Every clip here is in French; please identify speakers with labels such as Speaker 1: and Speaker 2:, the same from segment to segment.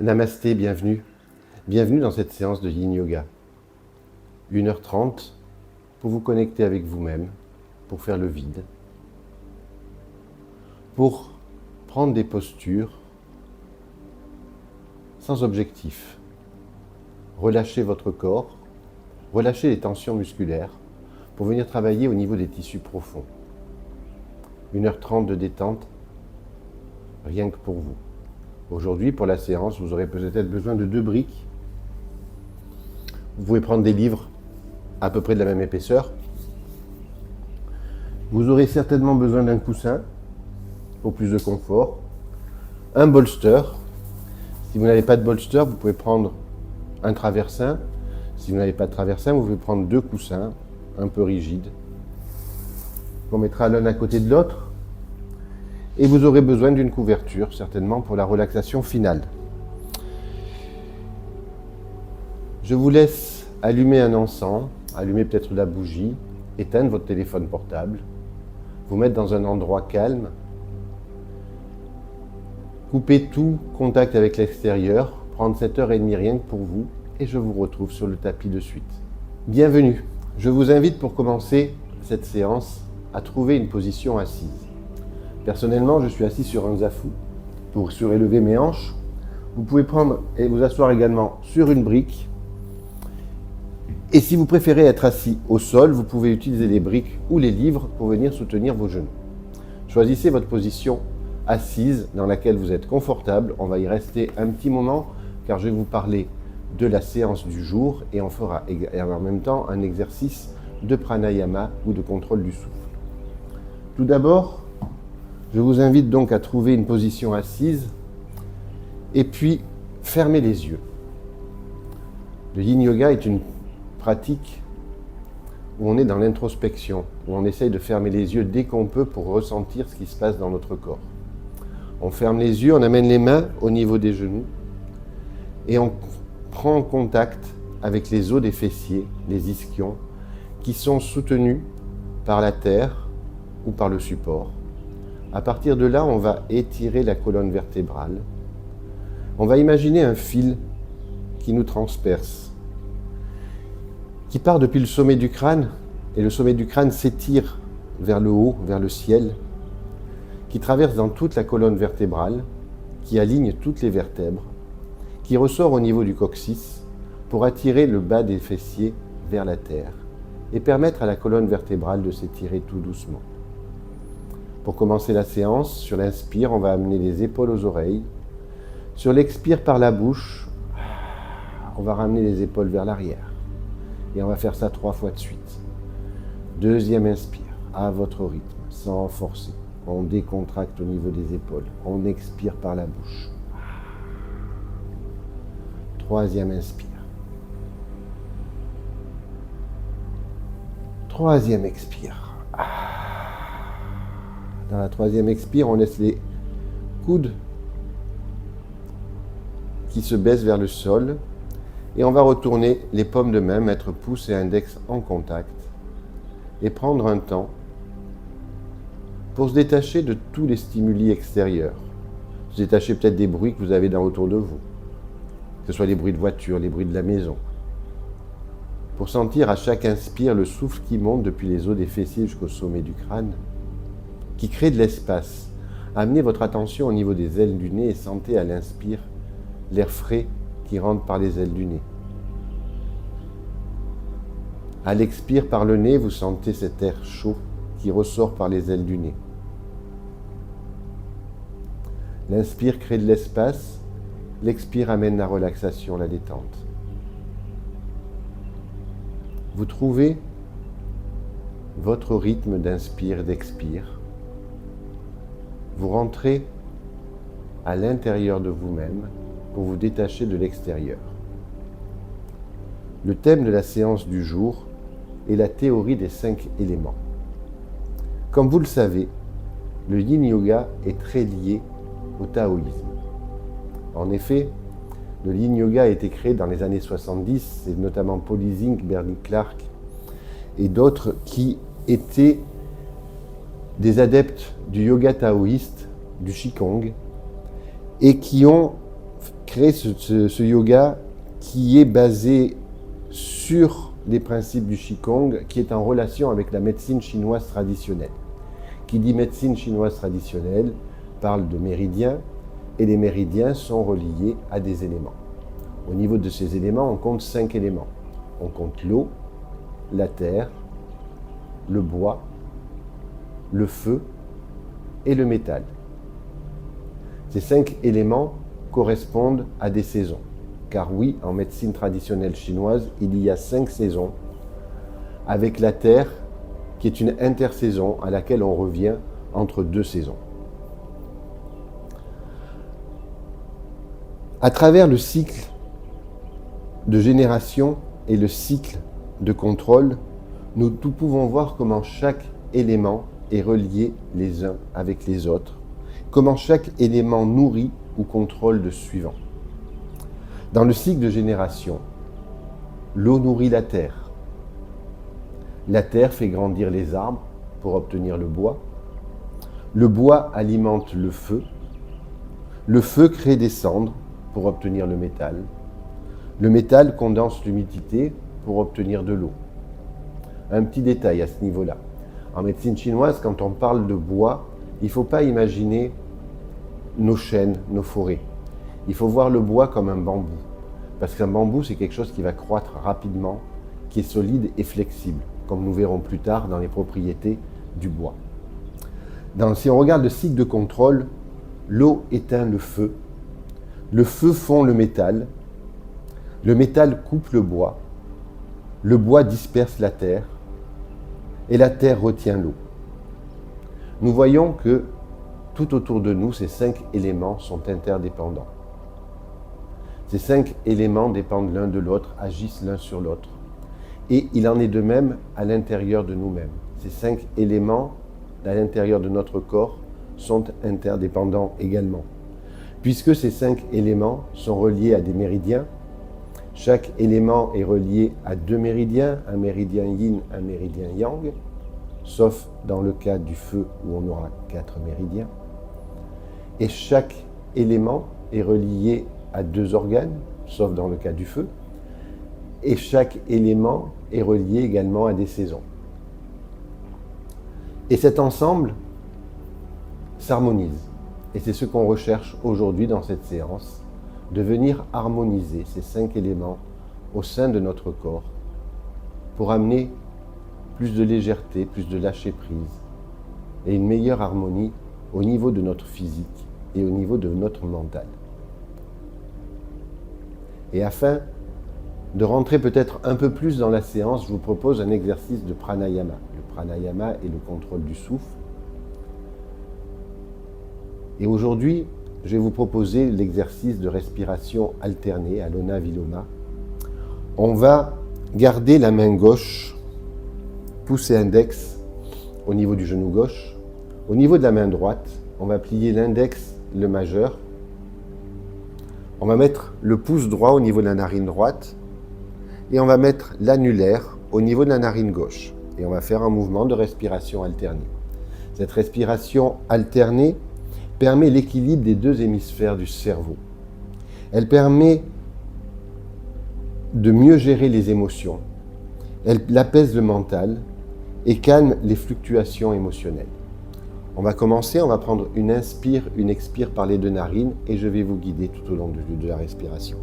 Speaker 1: Namasté, bienvenue. Bienvenue dans cette séance de Yin Yoga. 1h30 pour vous connecter avec vous-même, pour faire le vide, pour prendre des postures sans objectif. Relâchez votre corps, relâchez les tensions musculaires pour venir travailler au niveau des tissus profonds. 1h30 de détente, rien que pour vous. Aujourd'hui, pour la séance, vous aurez peut-être besoin de 2 briques. Vous pouvez prendre des livres à peu près de la même épaisseur. Vous aurez certainement besoin d'un coussin pour plus de confort. Un bolster. Si vous n'avez pas de bolster, vous pouvez prendre un traversin. Si vous n'avez pas de traversin, vous pouvez prendre 2 coussins un peu rigides. On mettra l'un à côté de l'autre. Et vous aurez besoin d'une couverture, certainement, pour la relaxation finale. Je vous laisse allumer un encens, allumer peut-être la bougie, éteindre votre téléphone portable, vous mettre dans un endroit calme, couper tout contact avec l'extérieur, prendre 7h30 rien que pour vous, et je vous retrouve sur le tapis de suite. Bienvenue. Je vous invite pour commencer cette séance à trouver une position assise. Personnellement, je suis assis sur un zafu pour surélever mes hanches. Vous pouvez prendre et vous asseoir également sur une brique. Et si vous préférez être assis au sol, vous pouvez utiliser les briques ou les livres pour venir soutenir vos genoux. Choisissez votre position assise dans laquelle vous êtes confortable. On va y rester un petit moment car je vais vous parler de la séance du jour et on fera en même temps un exercice de pranayama ou de contrôle du souffle. Tout d'abord, je vous invite donc à trouver une position assise et puis fermez les yeux. Le Yin Yoga est une pratique où on est dans l'introspection, où on essaye de fermer les yeux dès qu'on peut pour ressentir ce qui se passe dans notre corps. On ferme les yeux, on amène les mains au niveau des genoux et on prend contact avec les os des fessiers, les ischions, qui sont soutenus par la terre ou par le support. À partir de là, on va étirer la colonne vertébrale. On va imaginer un fil qui nous transperce, qui part depuis le sommet du crâne, et le sommet du crâne s'étire vers le haut, vers le ciel, qui traverse dans toute la colonne vertébrale, qui aligne toutes les vertèbres, qui ressort au niveau du coccyx pour attirer le bas des fessiers vers la terre et permettre à la colonne vertébrale de s'étirer tout doucement. Pour commencer la séance, sur l'inspire, on va amener les épaules aux oreilles. Sur l'expire par la bouche, on va ramener les épaules vers l'arrière. Et on va faire ça 3 fois de suite. Deuxième inspire, à votre rythme, sans forcer. On décontracte au niveau des épaules. On expire par la bouche. Troisième inspire. Troisième expire. Dans la troisième expire, on laisse les coudes qui se baissent vers le sol et on va retourner les paumes de main, mettre pouce et index en contact et prendre un temps pour se détacher de tous les stimuli extérieurs. Se détacher peut-être des bruits que vous avez autour de vous, que ce soit les bruits de voiture, les bruits de la maison. Pour sentir à chaque inspire le souffle qui monte depuis les os des fessiers jusqu'au sommet du crâne, qui crée de l'espace. Amenez votre attention au niveau des ailes du nez et sentez à l'inspire l'air frais qui rentre par les ailes du nez. À l'expire par le nez, vous sentez cet air chaud qui ressort par les ailes du nez. L'inspire crée de l'espace, l'expire amène la relaxation, la détente. Vous trouvez votre rythme d'inspire et d'expire. Vous rentrez à l'intérieur de vous-même pour vous détacher de l'extérieur. Le thème de la séance du jour est la théorie des 5 éléments. Comme vous le savez, le Yin Yoga est très lié au taoïsme. En effet, le Yin Yoga a été créé dans les années 70, et notamment Polly Zink, Bernie Clark et d'autres qui étaient des adeptes du yoga taoïste, du Qigong, et qui ont créé ce yoga qui est basé sur les principes du Qigong, qui est en relation avec la médecine chinoise traditionnelle. Qui dit médecine chinoise traditionnelle parle de méridiens, et les méridiens sont reliés à des éléments. Au niveau de ces éléments, on compte 5 éléments. On compte l'eau, la terre, le bois, le feu et le métal. Ces 5 éléments correspondent à des saisons. Car oui, en médecine traditionnelle chinoise, il y a 5 saisons, avec la terre qui est une intersaison à laquelle on revient entre 2 saisons. À travers le cycle de génération et le cycle de contrôle, nous pouvons voir comment chaque élément est relié les uns avec les autres, comment chaque élément nourrit ou contrôle le suivant. Dans le cycle de génération, l'eau nourrit la terre. La terre fait grandir les arbres pour obtenir le bois. Le bois alimente le feu. Le feu crée des cendres pour obtenir le métal. Le métal condense l'humidité pour obtenir de l'eau. Un petit détail à ce niveau-là. En médecine chinoise, quand on parle de bois, il ne faut pas imaginer nos chênes, nos forêts. Il faut voir le bois comme un bambou. Parce qu'un bambou, c'est quelque chose qui va croître rapidement, qui est solide et flexible, comme nous verrons plus tard dans les propriétés du bois. Si on regarde le cycle de contrôle, l'eau éteint le feu fond le métal coupe le bois disperse la terre, et la terre retient l'eau. Nous voyons que tout autour de nous, ces 5 éléments sont interdépendants. Ces 5 éléments dépendent l'un de l'autre, agissent l'un sur l'autre. Et il en est de même à l'intérieur de nous-mêmes. Ces 5 éléments, à l'intérieur de notre corps, sont interdépendants également. Puisque ces 5 éléments sont reliés à des méridiens, chaque élément est relié à 2 méridiens, un méridien yin, un méridien yang, sauf dans le cas du feu où on aura 4 méridiens. Et chaque élément est relié à 2 organes, sauf dans le cas du feu. Et chaque élément est relié également à des saisons. Et cet ensemble s'harmonise. Et c'est ce qu'on recherche aujourd'hui dans cette séance, de venir harmoniser ces 5 éléments au sein de notre corps pour amener plus de légèreté, plus de lâcher-prise et une meilleure harmonie au niveau de notre physique et au niveau de notre mental. Et afin de rentrer peut-être un peu plus dans la séance, je vous propose un exercice de pranayama. Le pranayama est le contrôle du souffle. Et aujourd'hui, je vais vous proposer l'exercice de respiration alternée, Alona Viloma. On va garder la main gauche, pouce et index au niveau du genou gauche. Au niveau de la main droite, on va plier l'index, le majeur. On va mettre le pouce droit au niveau de la narine droite et on va mettre l'annulaire au niveau de la narine gauche. Et on va faire un mouvement de respiration alternée. Cette respiration alternée permet l'équilibre des 2 hémisphères du cerveau. Elle permet de mieux gérer les émotions. Elle apaise le mental et calme les fluctuations émotionnelles. On va commencer, on va prendre une inspire, une expire par les 2 narines et je vais vous guider tout au long de la respiration.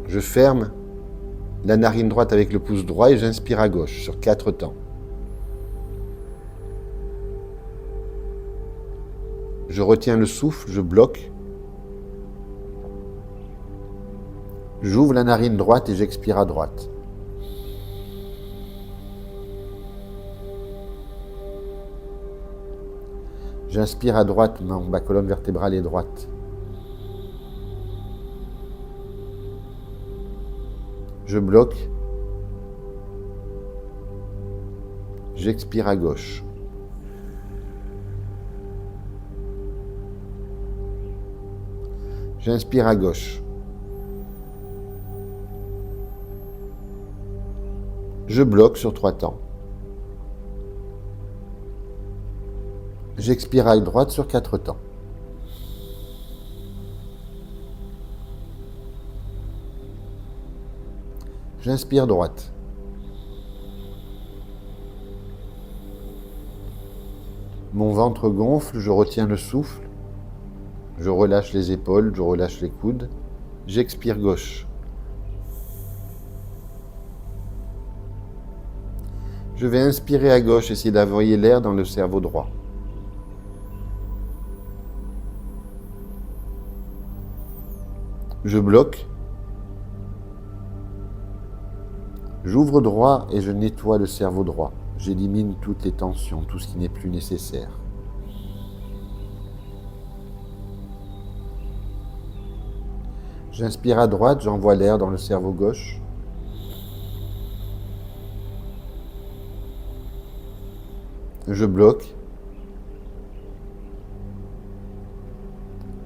Speaker 1: Je ferme la narine droite avec le pouce droit et j'inspire à gauche sur 4 temps. Je retiens le souffle, je bloque. J'ouvre la narine droite et j'expire à droite. J'inspire à droite, ma colonne vertébrale est droite. Je bloque. J'expire à gauche. J'inspire à gauche. Je bloque sur 3 temps. J'expire à droite sur 4 temps. J'inspire droite. Mon ventre gonfle, je retiens le souffle. Je relâche les épaules, je relâche les coudes. J'expire gauche. Je vais inspirer à gauche, essayer d'envoyer l'air dans le cerveau droit. Je bloque. J'ouvre droit et je nettoie le cerveau droit. J'élimine toutes les tensions, tout ce qui n'est plus nécessaire. J'inspire à droite, j'envoie l'air dans le cerveau gauche. Je bloque.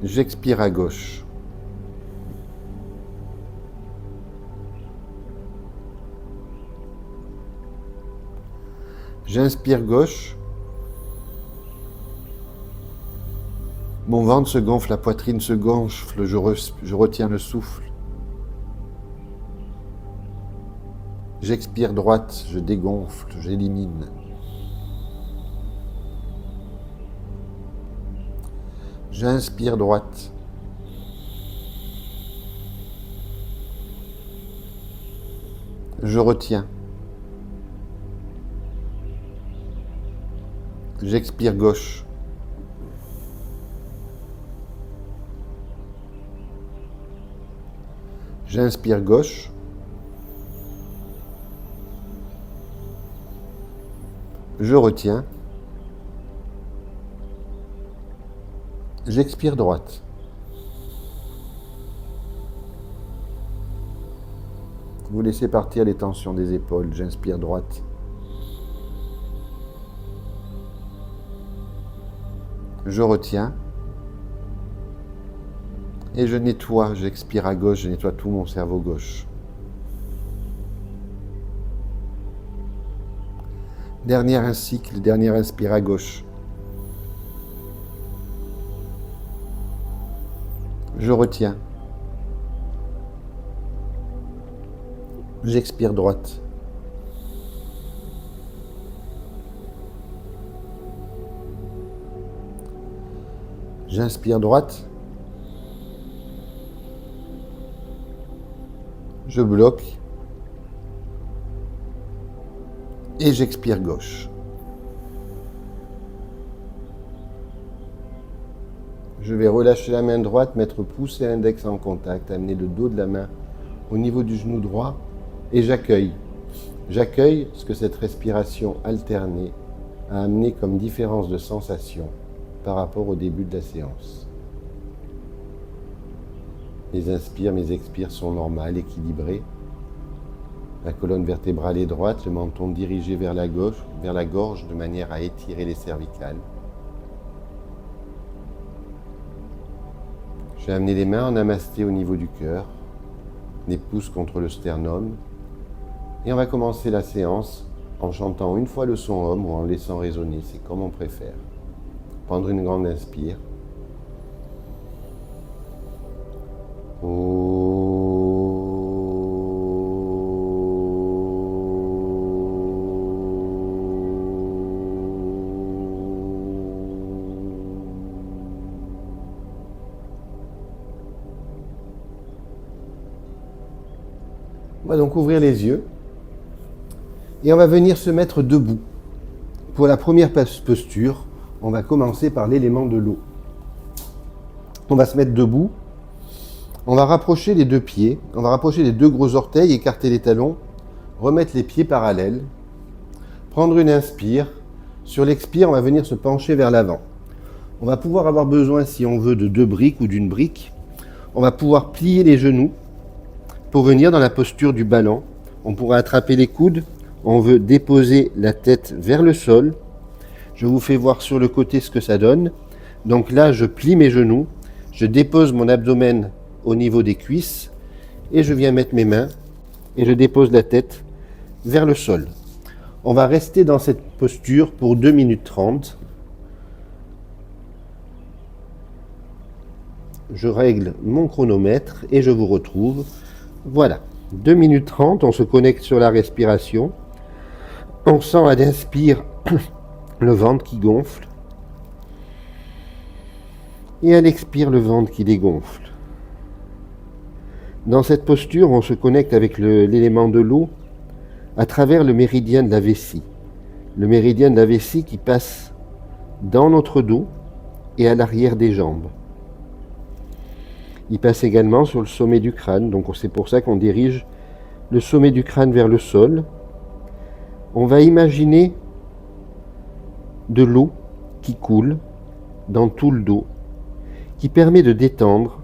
Speaker 1: J'expire à gauche. J'inspire gauche. Mon ventre se gonfle, la poitrine se gonfle, je retiens le souffle. J'expire droite, je dégonfle, j'élimine. J'inspire droite. Je retiens. J'expire gauche. J'inspire gauche. Je retiens. J'expire droite. Vous laissez partir les tensions des épaules. J'inspire droite. Je retiens. Et je nettoie, j'expire à gauche, je nettoie tout mon cerveau gauche. Dernier cycle, dernier inspire à gauche. Je retiens. J'expire droite. J'inspire droite. Je bloque. Et j'expire gauche. Je vais relâcher la main droite, mettre pouce et index en contact, amener le dos de la main au niveau du genou droit et j'accueille. J'accueille ce que cette respiration alternée a amené comme différence de sensation par rapport au début de la séance. Mes inspires, mes expires sont normales, équilibrées. La colonne vertébrale est droite, le menton dirigé vers la gauche, vers la gorge de manière à étirer les cervicales. Je vais amener les mains en namasté au niveau du cœur, les pouces contre le sternum. Et on va commencer la séance en chantant une fois le son Om ou en laissant résonner, c'est comme on préfère. Prendre une grande inspire. On va donc ouvrir les yeux et on va venir se mettre debout. Pour la première posture, on va commencer par l'élément de l'eau. On va se mettre debout, on va rapprocher les deux pieds, on va rapprocher les deux gros orteils, écarter les talons, remettre les pieds parallèles, prendre une inspire. Sur l'expire, on va venir se pencher vers l'avant. On va pouvoir avoir besoin, si on veut, de 2 briques ou d'une brique. On va pouvoir plier les genoux pour venir dans la posture du ballon. On pourra attraper les coudes. On veut déposer la tête vers le sol. Je vous fais voir sur le côté ce que ça donne. Donc là, je plie mes genoux. Je dépose mon abdomen au niveau des cuisses. Et je viens mettre mes mains. Et je dépose la tête vers le sol. On va rester dans cette posture pour 2 minutes 30. je règle mon chronomètre et je vous retrouve. Voilà, 2 minutes 30, on se connecte sur la respiration. On sent à l'inspire le ventre qui gonfle et à l'expire le ventre qui dégonfle. Dans cette posture, on se connecte avec l'élément de l'eau à travers le méridien de la vessie. Le méridien de la vessie qui passe dans notre dos et à l'arrière des jambes. Il passe également sur le sommet du crâne, donc c'est pour ça qu'on dirige le sommet du crâne vers le sol. On va imaginer de l'eau qui coule dans tout le dos, qui permet de détendre,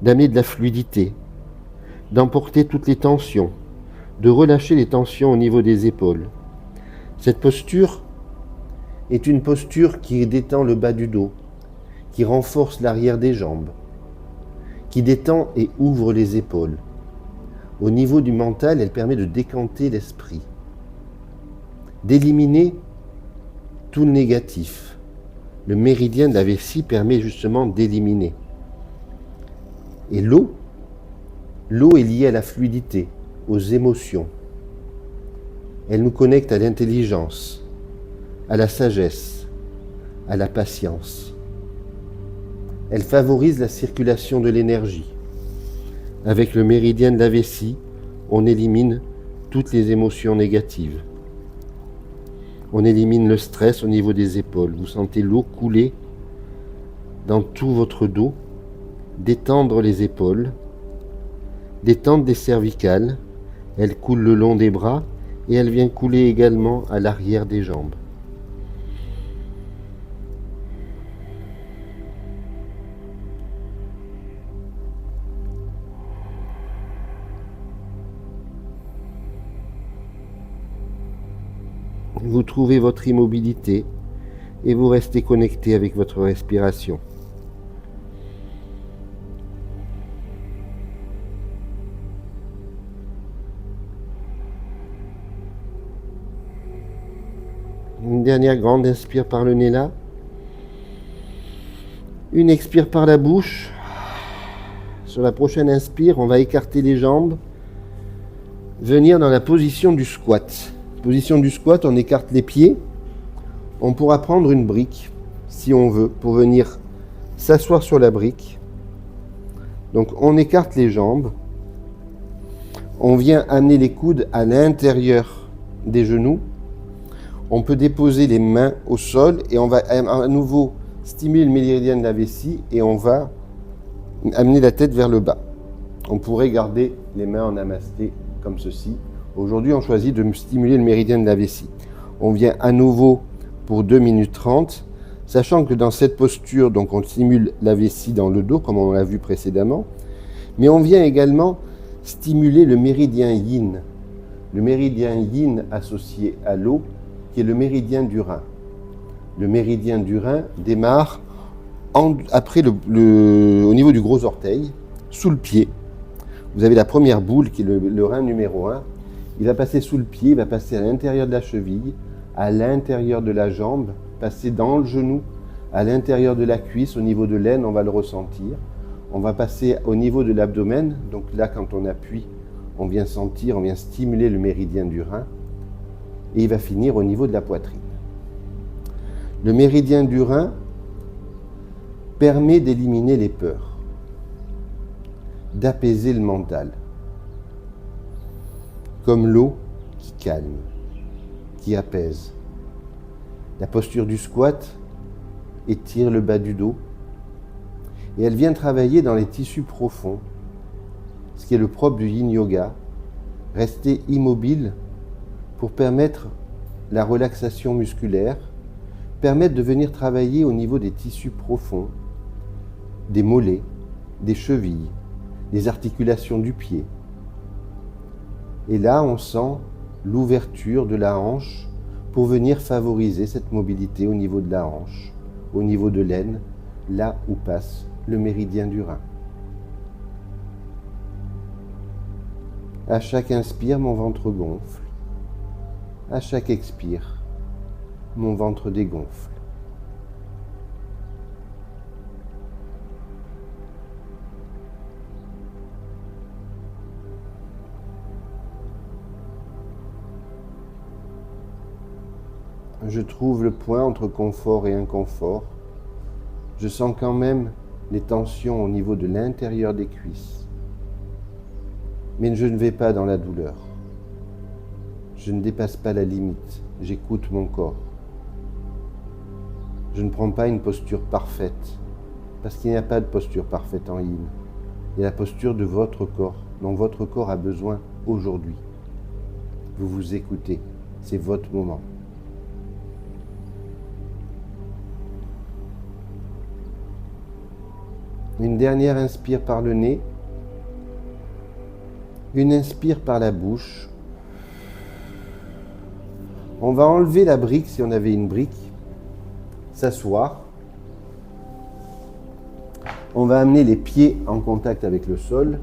Speaker 1: d'amener de la fluidité, d'emporter toutes les tensions, de relâcher les tensions au niveau des épaules. Cette posture est une posture qui détend le bas du dos, qui renforce l'arrière des jambes, qui détend et ouvre les épaules. Au niveau du mental, elle permet de décanter l'esprit, d'éliminer tout le négatif. Le méridien de la vessie permet justement d'éliminer. Et l'eau est liée à la fluidité, aux émotions. Elle nous connecte à l'intelligence, à la sagesse, à la patience. Elle favorise la circulation de l'énergie. Avec le méridien de la vessie, on élimine toutes les émotions négatives. On élimine le stress au niveau des épaules. Vous sentez l'eau couler dans tout votre dos, détendre les épaules, détendre les cervicales. Elle coule le long des bras et elle vient couler également à l'arrière des jambes. Vous trouvez votre immobilité et vous restez connecté avec votre respiration. Une dernière grande inspire par le nez là. Une expire par la bouche. Sur la prochaine inspire, on va écarter les jambes, venir dans la position du squat. Position du squat, on écarte les pieds. On pourra prendre une brique, si on veut, pour venir s'asseoir sur la brique. Donc on écarte les jambes. On vient amener les coudes à l'intérieur des genoux. On peut déposer les mains au sol et on va à nouveau stimuler le méridien de la vessie et on va amener la tête vers le bas. On pourrait garder les mains en namasté comme ceci. Aujourd'hui, on choisit de stimuler le méridien de la vessie. On vient à nouveau pour 2 minutes 30, sachant que dans cette posture, donc on stimule la vessie dans le dos, comme on l'a vu précédemment, mais on vient également stimuler le méridien yin. Le méridien yin associé à l'eau, qui est le méridien du rein. Le méridien du rein démarre après au niveau du gros orteil, sous le pied. Vous avez la première boule qui est le rein numéro 1. Il va passer sous le pied, il va passer à l'intérieur de la cheville, à l'intérieur de la jambe, passer dans le genou, à l'intérieur de la cuisse, au niveau de l'aine, on va le ressentir. On va passer au niveau de l'abdomen, donc là quand on appuie, on vient sentir, on vient stimuler le méridien du rein, et il va finir au niveau de la poitrine. Le méridien du rein permet d'éliminer les peurs, d'apaiser le mental, comme l'eau qui calme, qui apaise. La posture du squat étire le bas du dos et elle vient travailler dans les tissus profonds, ce qui est le propre du yin yoga, rester immobile pour permettre la relaxation musculaire, permettre de venir travailler au niveau des tissus profonds, des mollets, des chevilles, des articulations du pied. Et là, on sent l'ouverture de la hanche pour venir favoriser cette mobilité au niveau de la hanche, au niveau de l'aine, là où passe le méridien du rein. À chaque inspire, mon ventre gonfle. À chaque expire, mon ventre dégonfle. je trouve le point entre confort et inconfort. Je sens quand même les tensions au niveau de l'intérieur des cuisses. Mais je ne vais pas dans la douleur. Je ne dépasse pas la limite. J'écoute mon corps. Je ne prends pas une posture parfaite, parce qu'il n'y a pas de posture parfaite en yin. Il y a la posture de votre corps, dont votre corps a besoin aujourd'hui. Vous vous écoutez, c'est votre moment. Une dernière inspire par le nez, une inspire par la bouche. On va enlever la brique si on avait une brique, s'asseoir. On va amener les pieds en contact avec le sol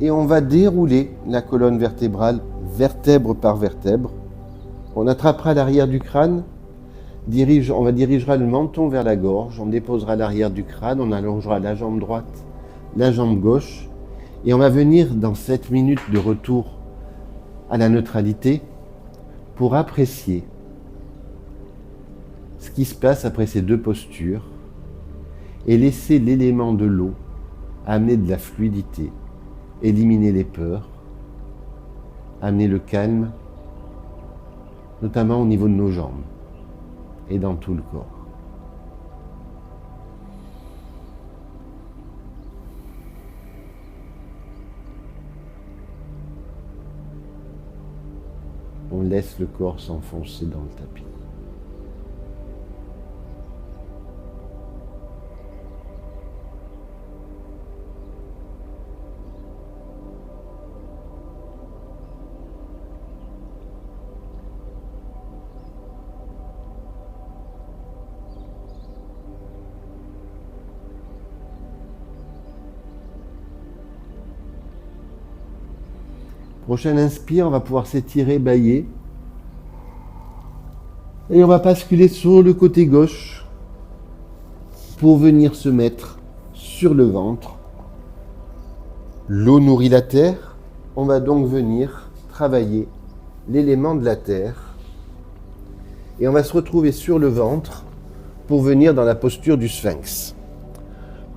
Speaker 1: et on va dérouler la colonne vertébrale vertèbre par vertèbre. On attrapera l'arrière du crâne, on dirigera le menton vers la gorge, on déposera l'arrière du crâne, on allongera la jambe droite, la jambe gauche et on va venir dans 7 minutes de retour à la neutralité pour apprécier ce qui se passe après ces deux postures et laisser l'élément de l'eau amener de la fluidité, éliminer les peurs, amener le calme, notamment au niveau de nos jambes et dans tout le corps. On laisse le corps s'enfoncer dans le tapis. Prochaine inspire, on va pouvoir s'étirer, bâiller. Et on va basculer sur le côté gauche pour venir se mettre sur le ventre. L'eau nourrit la terre. On va donc venir travailler l'élément de la terre. Et on va se retrouver sur le ventre pour venir dans la posture du sphinx.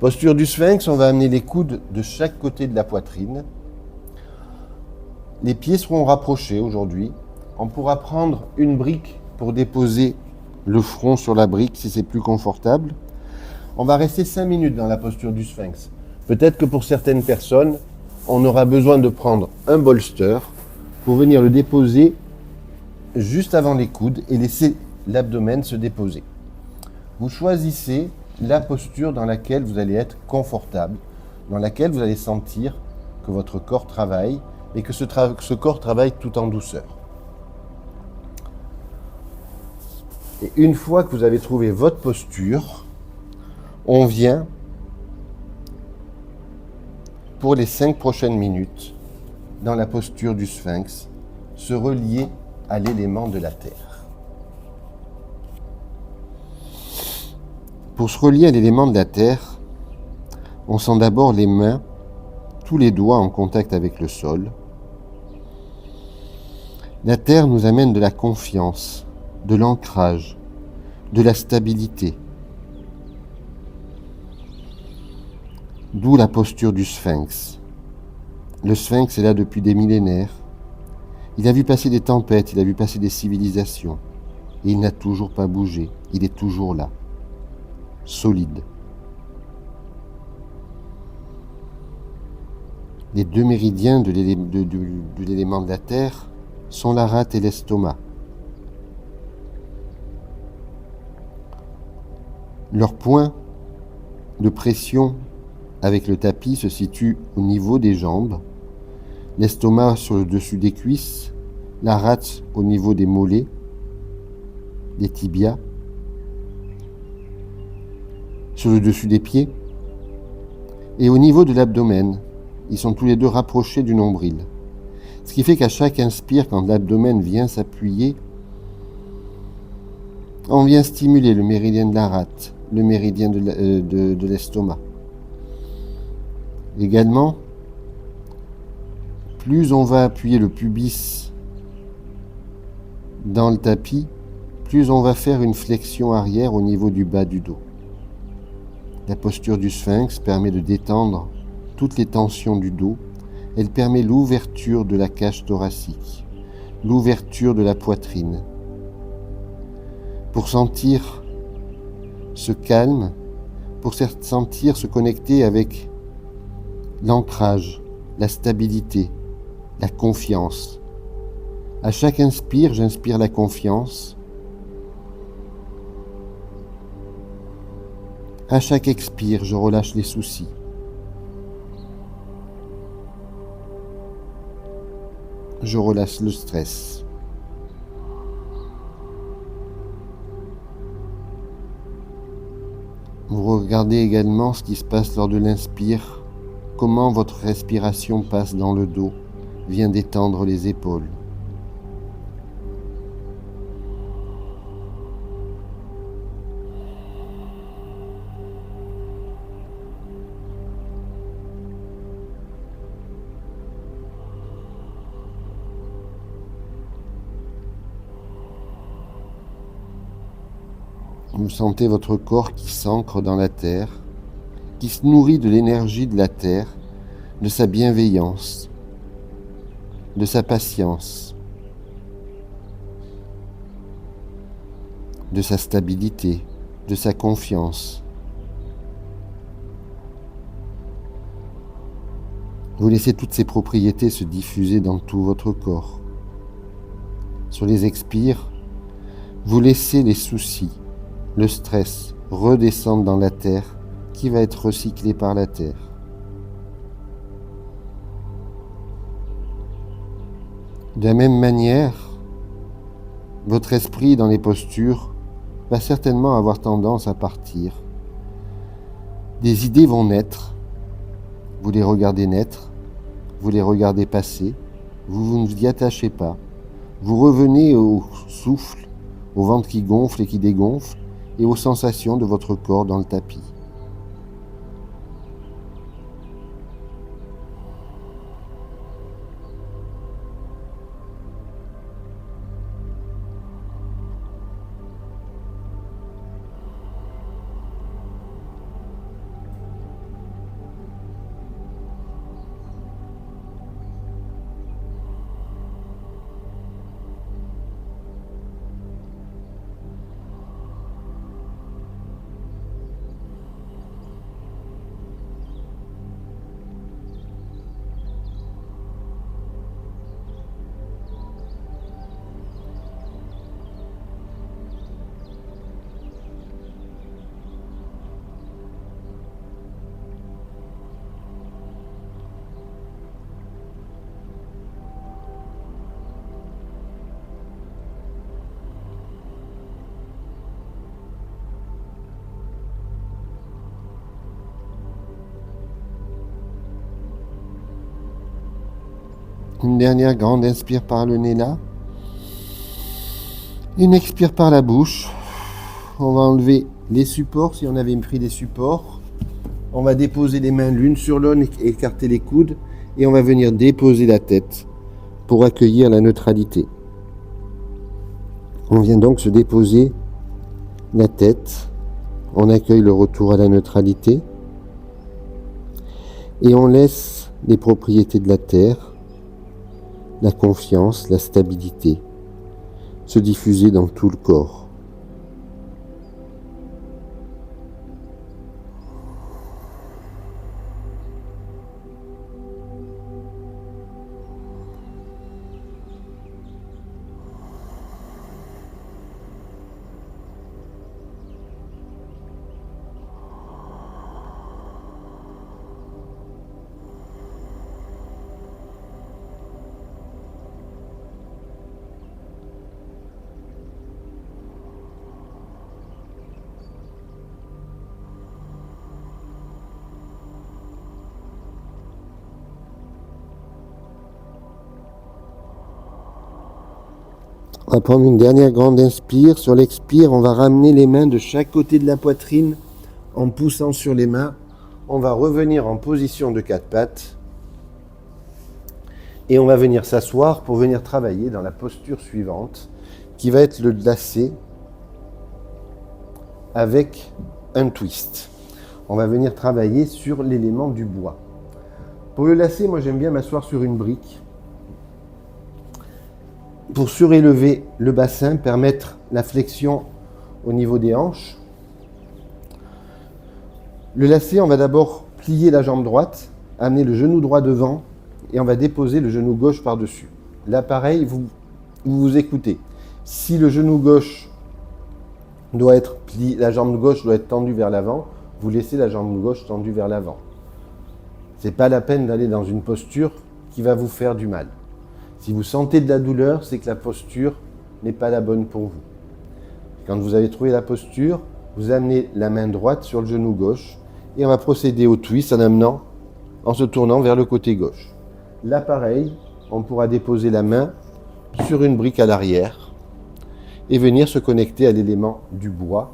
Speaker 1: Posture du sphinx, on va amener les coudes de chaque côté de la poitrine. Les pieds seront rapprochés aujourd'hui. On pourra prendre une brique pour déposer le front sur la brique si c'est plus confortable. On va rester 5 minutes dans la posture du sphinx. Peut-être que pour certaines personnes, on aura besoin de prendre un bolster pour venir le déposer juste avant les coudes et laisser l'abdomen se déposer. Vous choisissez la posture dans laquelle vous allez être confortable, dans laquelle vous allez sentir que votre corps travaille et que ce corps travaille tout en douceur. Et une fois que vous avez trouvé votre posture, on vient pour les 5 prochaines minutes dans la posture du sphinx, se relier à l'élément de la terre. Pour se relier à l'élément de la terre, on sent d'abord les mains, tous les doigts en contact avec le sol. La terre nous amène de la confiance, de l'ancrage, de la stabilité. D'où la posture du sphinx. Le sphinx est là depuis des millénaires. Il a vu passer des tempêtes, il a vu passer des civilisations. Et il n'a toujours pas bougé. Il est toujours là. Solide. Les deux méridiens de l'élément de la terre sont la rate et l'estomac. Leur point de pression avec le tapis se situe au niveau des jambes, l'estomac sur le dessus des cuisses, la rate au niveau des mollets, des tibias, sur le dessus des pieds, et au niveau de l'abdomen. Ils sont tous les deux rapprochés du nombril. Ce qui fait qu'à chaque inspire, quand l'abdomen vient s'appuyer, on vient stimuler le méridien de la rate, le méridien de l'estomac. Également, plus on va appuyer le pubis dans le tapis, plus on va faire une flexion arrière au niveau du bas du dos. La posture du sphinx permet de détendre toutes les tensions du dos. Elle permet l'ouverture de la cage thoracique, l'ouverture de la poitrine. Pour sentir ce calme, pour sentir se connecter avec l'ancrage, la stabilité, la confiance. À chaque inspire, j'inspire la confiance. À chaque expire, je relâche les soucis. Je relâche le stress. Vous regardez également ce qui se passe lors de l'inspire, comment votre respiration passe dans le dos, vient détendre les épaules. Vous sentez votre corps qui s'ancre dans la terre, qui se nourrit de l'énergie de la terre, de sa bienveillance, de sa patience, de sa stabilité, de sa confiance. Vous laissez toutes ces propriétés se diffuser dans tout votre corps. Sur les expires, vous laissez les soucis, le stress redescendre dans la terre qui va être recyclé par la terre. De la même manière, votre esprit dans les postures va certainement avoir tendance à partir. Des idées vont naître, vous les regardez naître, vous les regardez passer, vous ne vous y attachez pas. Vous revenez au souffle, au ventre qui gonfle et qui dégonfle, et aux sensations de votre corps dans le tapis. Une dernière grande inspire par le nez là. Une expire par la bouche. On va enlever les supports si on avait pris des supports. On va déposer les mains l'une sur l'autre, écarter les coudes et on va venir déposer la tête pour accueillir la neutralité. On vient donc se déposer la tête. On accueille le retour à la neutralité et on laisse les propriétés de la terre, la confiance, la stabilité, se diffuser dans tout le corps. On va prendre une dernière grande inspire. Sur l'expire, on va ramener les mains de chaque côté de la poitrine en poussant sur les mains. On va revenir en position de 4 pattes et on va venir s'asseoir pour venir travailler dans la posture suivante qui va être le lacet avec un twist. On va venir travailler sur l'élément du bois. Pour le lacet, moi j'aime bien m'asseoir sur une brique pour surélever le bassin, permettre la flexion au niveau des hanches. Le lacet, on va d'abord plier la jambe droite, amener le genou droit devant et on va déposer le genou gauche par-dessus. Là, pareil, vous écoutez. Si le genou gauche doit être plié, la jambe gauche doit être tendue vers l'avant, vous laissez la jambe gauche tendue vers l'avant. Ce n'est pas la peine d'aller dans une posture qui va vous faire du mal. Si vous sentez de la douleur, c'est que la posture n'est pas la bonne pour vous. Quand vous avez trouvé la posture, vous amenez la main droite sur le genou gauche et on va procéder au twist en se tournant vers le côté gauche. Là, pareil, on pourra déposer la main sur une brique à l'arrière et venir se connecter à l'élément du bois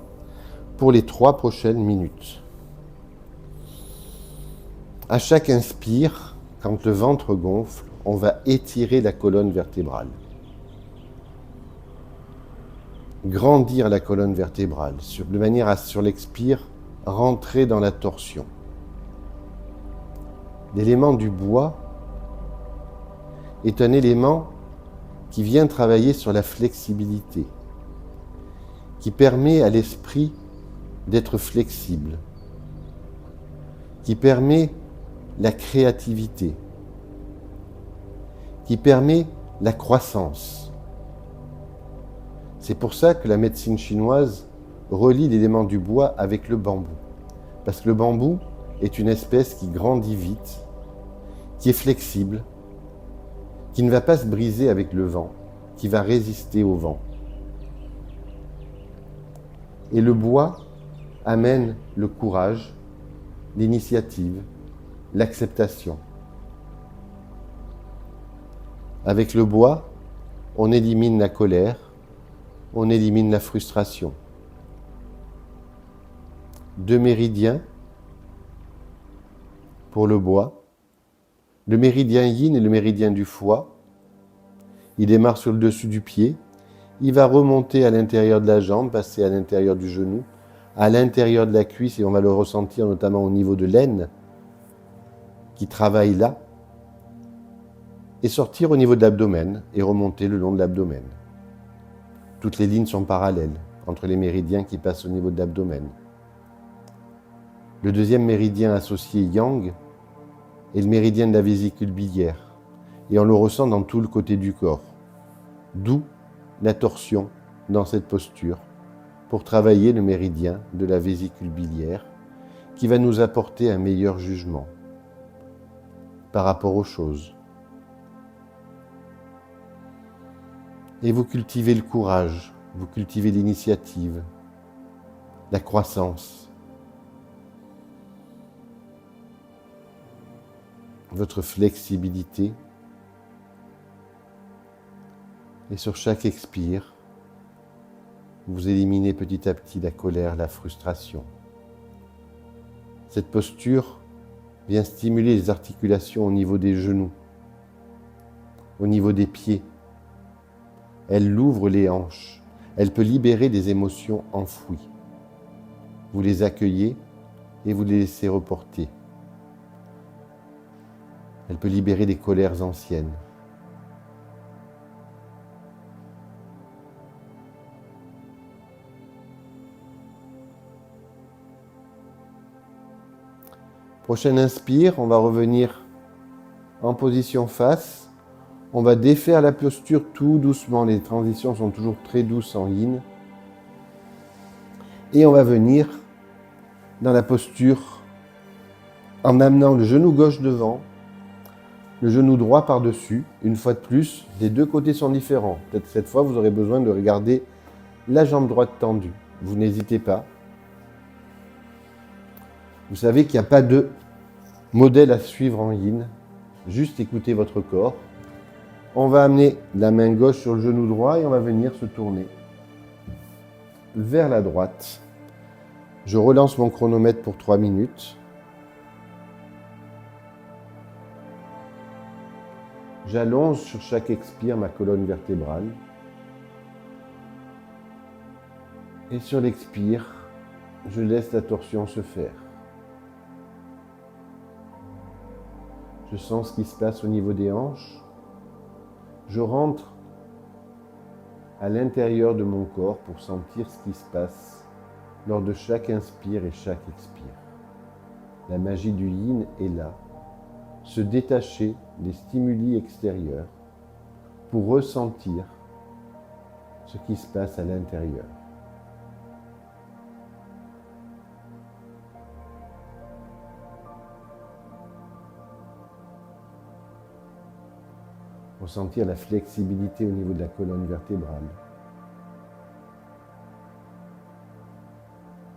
Speaker 1: pour les 3 prochaines minutes. À chaque inspire, quand le ventre gonfle, on va étirer la colonne vertébrale. Grandir la colonne vertébrale, de manière à, sur l'expire, rentrer dans la torsion. L'élément du bois est un élément qui vient travailler sur la flexibilité, qui permet à l'esprit d'être flexible, qui permet la créativité, qui permet la croissance. C'est pour ça que la médecine chinoise relie l'élément du bois avec le bambou. Parce que le bambou est une espèce qui grandit vite, qui est flexible, qui ne va pas se briser avec le vent, qui va résister au vent. Et le bois amène le courage, l'initiative, l'acceptation. Avec le bois, on élimine la colère, on élimine la frustration. 2 méridiens pour le bois. Le méridien yin et le méridien du foie. Il démarre sur le dessus du pied. Il va remonter à l'intérieur de la jambe, passer à l'intérieur du genou, à l'intérieur de la cuisse, et on va le ressentir notamment au niveau de l'aine qui travaille là, et sortir au niveau de l'abdomen et remonter le long de l'abdomen. Toutes les lignes sont parallèles entre les méridiens qui passent au niveau de l'abdomen. Le deuxième méridien associé yang est le méridien de la vésicule biliaire, et on le ressent dans tout le côté du corps. D'où la torsion dans cette posture pour travailler le méridien de la vésicule biliaire qui va nous apporter un meilleur jugement par rapport aux choses. Et vous cultivez le courage, vous cultivez l'initiative, la croissance, votre flexibilité. Et sur chaque expire, vous éliminez petit à petit la colère, la frustration. Cette posture vient stimuler les articulations au niveau des genoux, au niveau des pieds. Elle ouvre les hanches. Elle peut libérer des émotions enfouies. Vous les accueillez et vous les laissez reporter. Elle peut libérer des colères anciennes. Prochaine inspire, on va revenir en position face. On va défaire la posture tout doucement. Les transitions sont toujours très douces en yin. Et on va venir dans la posture en amenant le genou gauche devant, le genou droit par-dessus. Une fois de plus, les deux côtés sont différents. Peut-être cette fois, vous aurez besoin de regarder la jambe droite tendue. Vous n'hésitez pas. Vous savez qu'il n'y a pas de modèle à suivre en yin. Juste écoutez votre corps. On va amener la main gauche sur le genou droit et on va venir se tourner vers la droite. Je relance mon chronomètre pour 3 minutes. J'allonge sur chaque expire ma colonne vertébrale. Et sur l'expire, je laisse la torsion se faire. Je sens ce qui se passe au niveau des hanches. Je rentre à l'intérieur de mon corps pour sentir ce qui se passe lors de chaque inspire et chaque expire. La magie du yin est là, se détacher des stimuli extérieurs pour ressentir ce qui se passe à l'intérieur. Ressentir la flexibilité au niveau de la colonne vertébrale.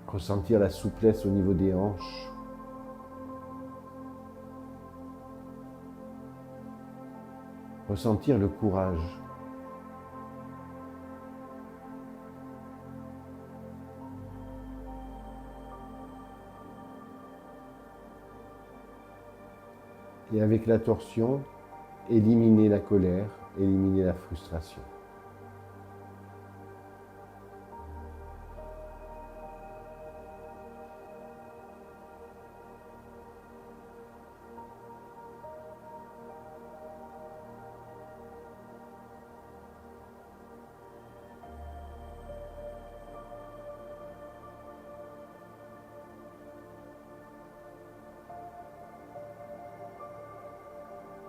Speaker 1: Ressentir la souplesse au niveau des hanches. Ressentir le courage. Et avec la torsion, éliminer la colère, éliminer la frustration.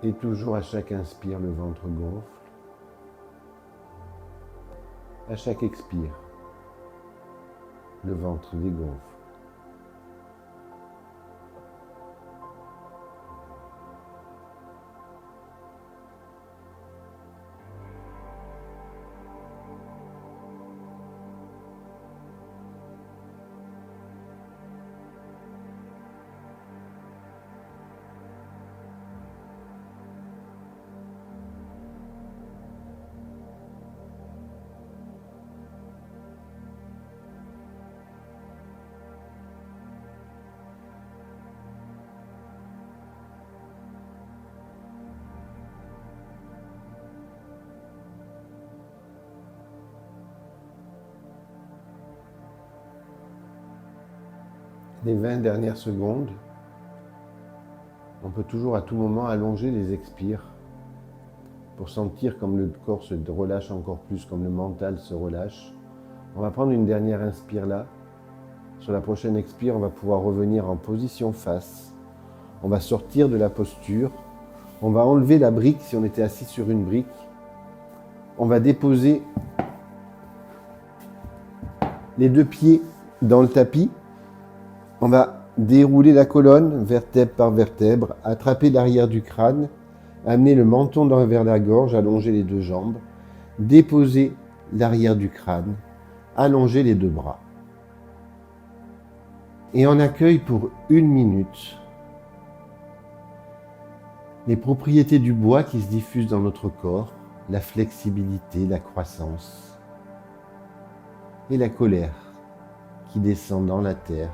Speaker 1: Et toujours à chaque inspire, le ventre gonfle. À chaque expire, le ventre dégonfle. Les 20 dernières secondes, on peut toujours à tout moment allonger les expires pour sentir comme le corps se relâche encore plus, comme le mental se relâche. On va prendre une dernière inspire là. Sur la prochaine expire, on va pouvoir revenir en position face. On va sortir de la posture. On va enlever la brique si on était assis sur une brique. On va déposer les deux pieds dans le tapis. On va dérouler la colonne, vertèbre par vertèbre, attraper l'arrière du crâne, amener le menton vers la gorge, allonger les deux jambes, déposer l'arrière du crâne, allonger les deux bras. Et on accueille pour 1 minute les propriétés du bois qui se diffusent dans notre corps, la flexibilité, la croissance et la colère qui descend dans la terre.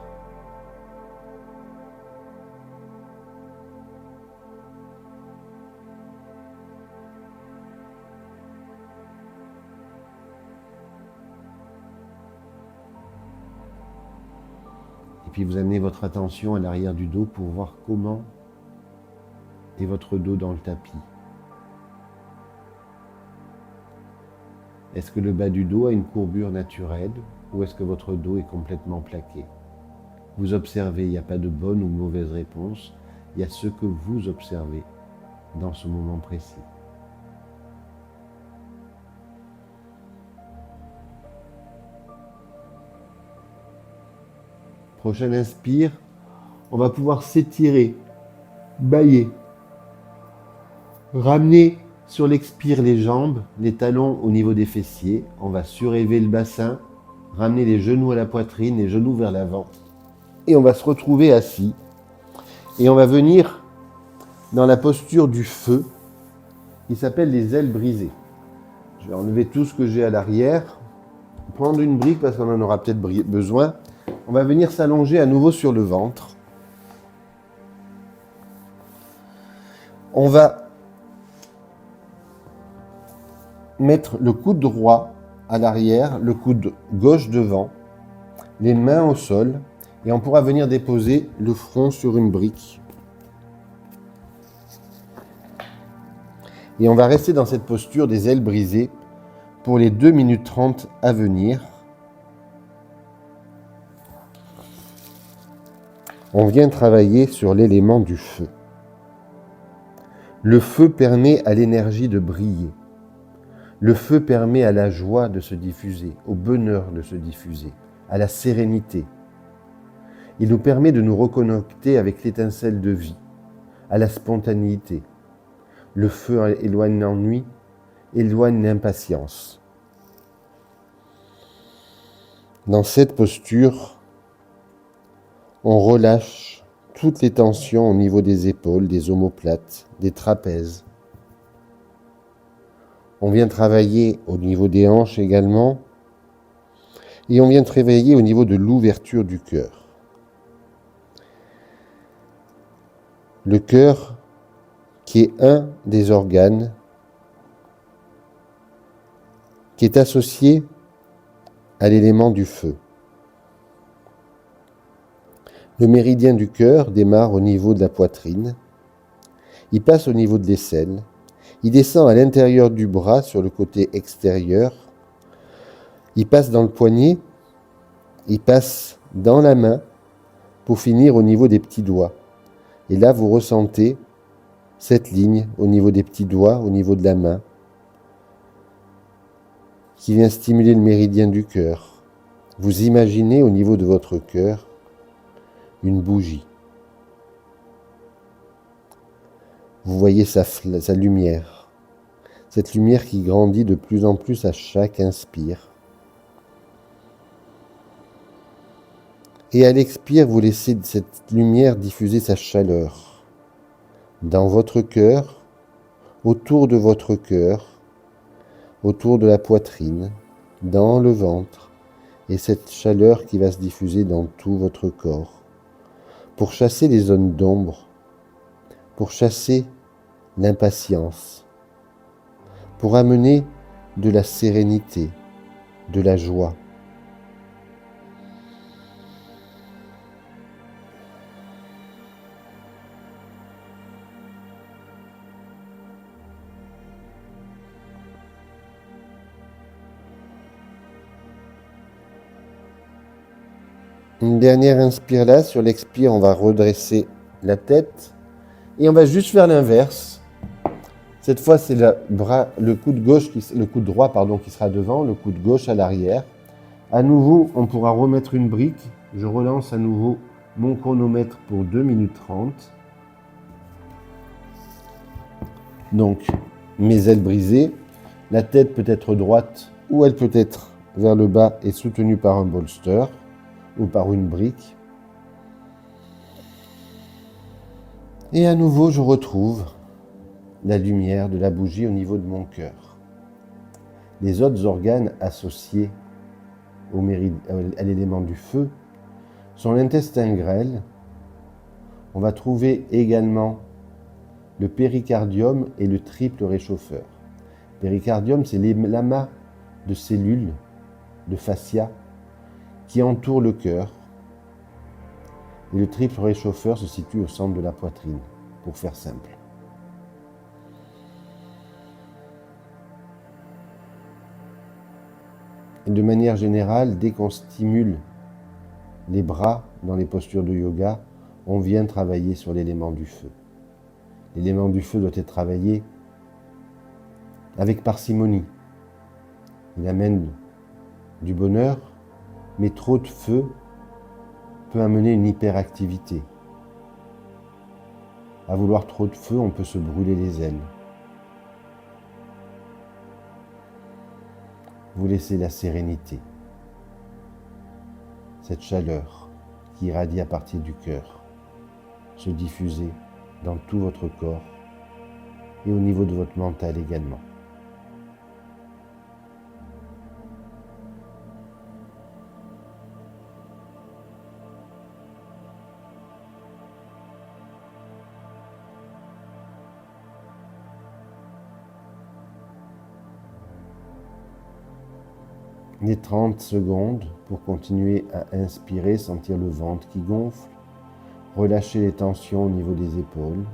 Speaker 1: Puis vous amenez votre attention à l'arrière du dos pour voir comment est votre dos dans le tapis. Est-ce que le bas du dos a une courbure naturelle ou est-ce que votre dos est complètement plaqué? Vous observez, il n'y a pas de bonne ou mauvaise réponse, il y a ce que vous observez dans ce moment précis. Prochaine inspire, on va pouvoir s'étirer, bâiller, ramener sur l'expire les jambes, les talons au niveau des fessiers. On va surélever le bassin, ramener les genoux à la poitrine, les genoux vers l'avant. Et on va se retrouver assis. Et on va venir dans la posture du feu qui s'appelle les ailes brisées. Je vais enlever tout ce que j'ai à l'arrière, prendre une brique parce qu'on en aura peut-être besoin. On va venir s'allonger à nouveau sur le ventre. On va mettre le coude droit à l'arrière, le coude gauche devant, les mains au sol, et on pourra venir déposer le front sur une brique. Et on va rester dans cette posture des ailes brisées pour les 2 minutes 30 à venir. On vient travailler sur l'élément du feu. Le feu permet à l'énergie de briller. Le feu permet à la joie de se diffuser, au bonheur de se diffuser, à la sérénité. Il nous permet de nous reconnecter avec l'étincelle de vie, à la spontanéité. Le feu éloigne l'ennui, éloigne l'impatience. Dans cette posture, on relâche toutes les tensions au niveau des épaules, des omoplates, des trapèzes. On vient travailler au niveau des hanches également, et on vient travailler au niveau de l'ouverture du cœur. Le cœur, qui est un des organes qui est associé à l'élément du feu. Le méridien du cœur démarre au niveau de la poitrine, il passe au niveau de l'aisselle, il descend à l'intérieur du bras sur le côté extérieur, il passe dans le poignet, il passe dans la main pour finir au niveau des petits doigts. Et là, vous ressentez cette ligne au niveau des petits doigts, au niveau de la main, qui vient stimuler le méridien du cœur. Vous imaginez au niveau de votre cœur une bougie. Vous voyez sa lumière, cette lumière qui grandit de plus en plus à chaque inspire. Et à l'expire, vous laissez cette lumière diffuser sa chaleur dans votre cœur, autour de votre cœur, autour de la poitrine, dans le ventre, et cette chaleur qui va se diffuser dans tout votre corps, pour chasser les zones d'ombre, pour chasser l'impatience, pour amener de la sérénité, de la joie. Une dernière inspire là, sur l'expire, on va redresser la tête et on va juste faire l'inverse. Cette fois, c'est le coude droit qui sera devant, le coude gauche à l'arrière. À nouveau, on pourra remettre une brique. Je relance à nouveau mon chronomètre pour 2 minutes 30. Donc, mes ailes brisées, la tête peut être droite ou elle peut être vers le bas et soutenue par un bolster ou par une brique. Et à nouveau, je retrouve la lumière de la bougie au niveau de mon cœur. Les autres organes associés à l'élément du feu sont l'intestin grêle. On va trouver également le péricardium et le triple réchauffeur. Péricardium, c'est l'amas de cellules, de fascia, qui entourent le cœur. Et le triple réchauffeur se situe au centre de la poitrine, pour faire simple. Et de manière générale, dès qu'on stimule les bras dans les postures de yoga, on vient travailler sur l'élément du feu. L'élément du feu doit être travaillé avec parcimonie. Il amène du bonheur, mais trop de feu peut amener une hyperactivité. À vouloir trop de feu, on peut se brûler les ailes. Vous laissez la sérénité, cette chaleur qui irradie à partir du cœur, se diffuser dans tout votre corps et au niveau de votre mental également. des 30 secondes pour continuer à inspirer, sentir le ventre qui gonfle, relâcher les tensions au niveau des épaules.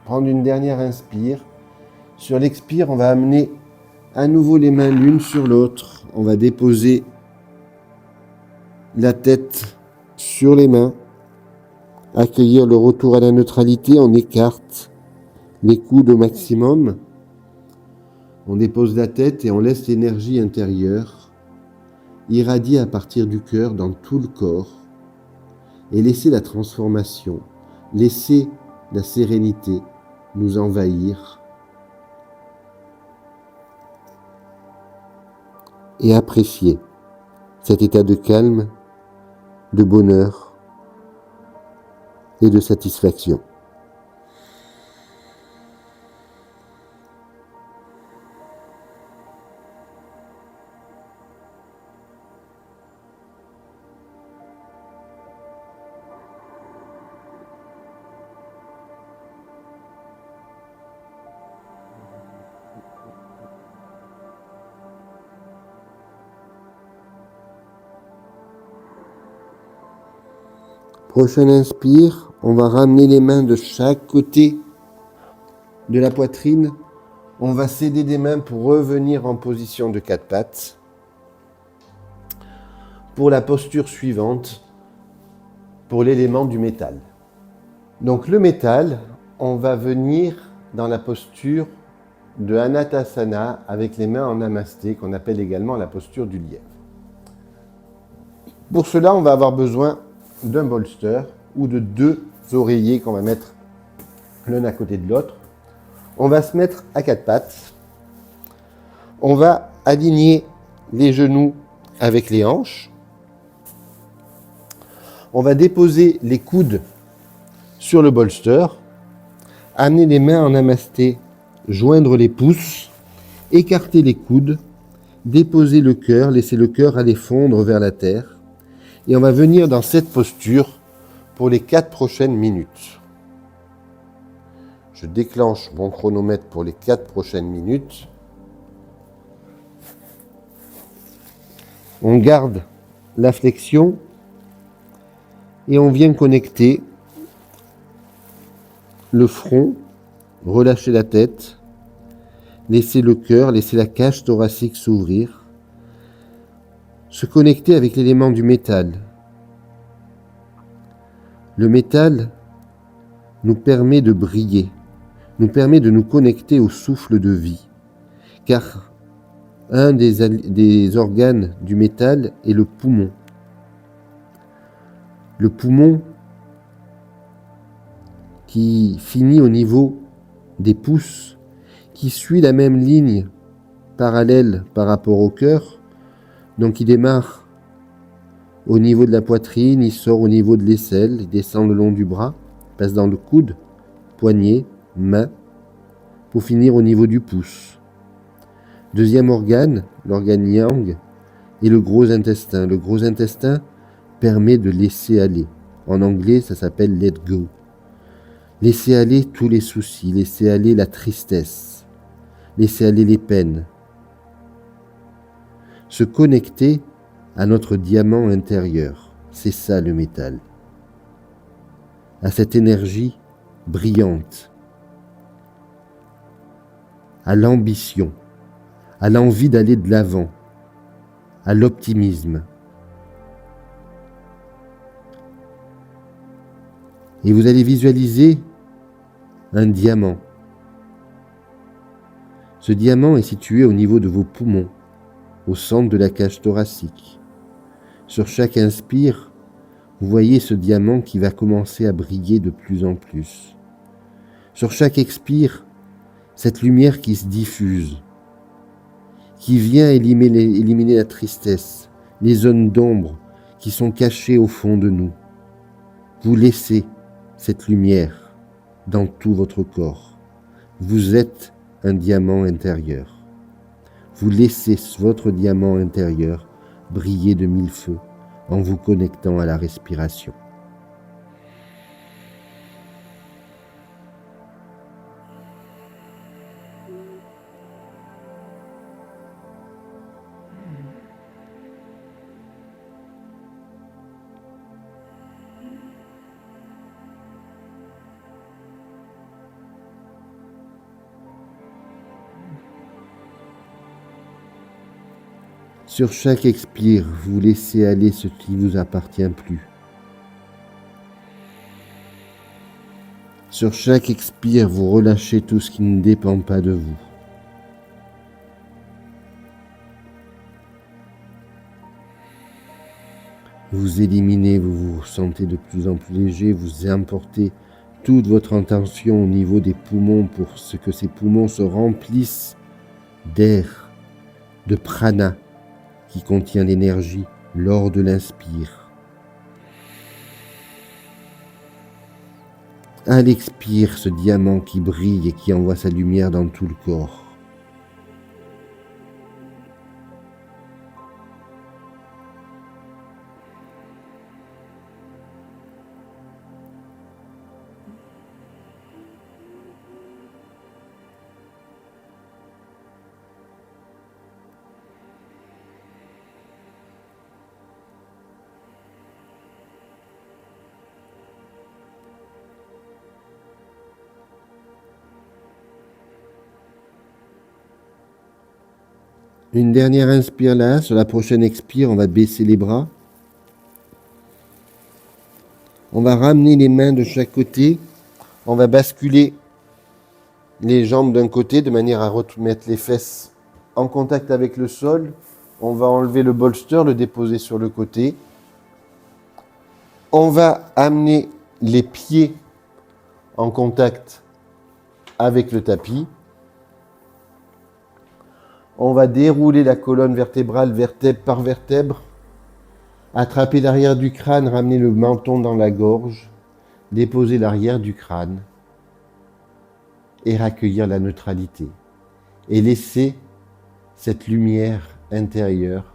Speaker 1: Prendre une dernière inspire. Sur l'expire, on va amener à nouveau les mains l'une sur l'autre. On va déposer la tête sur les mains. Accueillir le retour à la neutralité. On écarte les coudes au maximum. On dépose la tête et on laisse l'énergie intérieure irradier à partir du cœur dans tout le corps. Et laisser la transformation, laisser la sérénité nous envahir et apprécier cet état de calme, de bonheur et de satisfaction. Prochain inspire, on va ramener les mains de chaque côté de la poitrine. On va s'aider des mains pour revenir en position de 4 pattes. Pour la posture suivante, pour l'élément du métal. Donc le métal, on va venir dans la posture de Anatasana avec les mains en namasté, qu'on appelle également la posture du lièvre. Pour cela, on va avoir besoin d'un bolster ou de 2 oreillers qu'on va mettre l'un à côté de l'autre. On va se mettre à 4 pattes. On va aligner les genoux avec les hanches. On va déposer les coudes sur le bolster, amener les mains en namasté, joindre les pouces, écarter les coudes, déposer le cœur, laisser le cœur aller fondre vers la terre. Et on va venir dans cette posture pour les 4 prochaines minutes. Je déclenche mon chronomètre pour les 4 prochaines minutes. On garde la flexion et on vient connecter le front, relâcher la tête, laisser le cœur, laisser la cage thoracique s'ouvrir. Se connecter avec l'élément du métal. Le métal nous permet de briller, nous permet de nous connecter au souffle de vie, car un des organes du métal est le poumon. Le poumon qui finit au niveau des pouces, qui suit la même ligne parallèle par rapport au cœur. Donc il démarre au niveau de la poitrine, il sort au niveau de l'aisselle, il descend le long du bras, passe dans le coude, poignet, main, pour finir au niveau du pouce. Deuxième organe, l'organe yang, est le gros intestin. Le gros intestin permet de laisser aller. En anglais, ça s'appelle let go. Laisser aller tous les soucis, laisser aller la tristesse, laisser aller les peines. Se connecter à notre diamant intérieur, c'est ça le métal. À cette énergie brillante, à l'ambition, à l'envie d'aller de l'avant, à l'optimisme. Et vous allez visualiser un diamant. Ce diamant est situé au niveau de vos poumons, au centre de la cage thoracique. Sur chaque inspire, vous voyez ce diamant qui va commencer à briller de plus en plus. Sur chaque expire, cette lumière qui se diffuse, qui vient éliminer la tristesse, les zones d'ombre qui sont cachées au fond de nous. Vous laissez cette lumière dans tout votre corps. Vous êtes un diamant intérieur. Vous laissez votre diamant intérieur briller de mille feux en vous connectant à la respiration. Sur chaque expire, vous laissez aller ce qui ne vous appartient plus. Sur chaque expire, vous relâchez tout ce qui ne dépend pas de vous. Vous éliminez, vous vous sentez de plus en plus léger, vous emportez toute votre intention au niveau des poumons pour que ces poumons se remplissent d'air, de prana, qui contient l'énergie lors de l'inspire. À l'expire, ce diamant qui brille et qui envoie sa lumière dans tout le corps. Une dernière inspire là, sur la prochaine expire, on va baisser les bras. On va ramener les mains de chaque côté. On va basculer les jambes d'un côté de manière à remettre les fesses en contact avec le sol. On va enlever le bolster, le déposer sur le côté. On va amener les pieds en contact avec le tapis. On va dérouler la colonne vertébrale vertèbre par vertèbre, attraper l'arrière du crâne, ramener le menton dans la gorge, déposer l'arrière du crâne et accueillir la neutralité. Et laisser cette lumière intérieure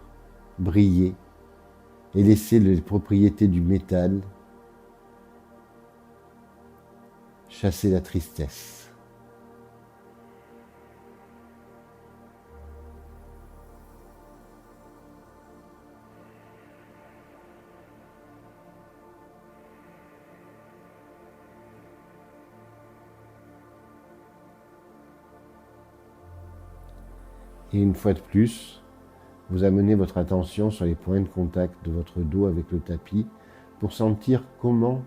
Speaker 1: briller et laisser les propriétés du métal chasser la tristesse. Et une fois de plus, vous amenez votre attention sur les points de contact de votre dos avec le tapis pour sentir comment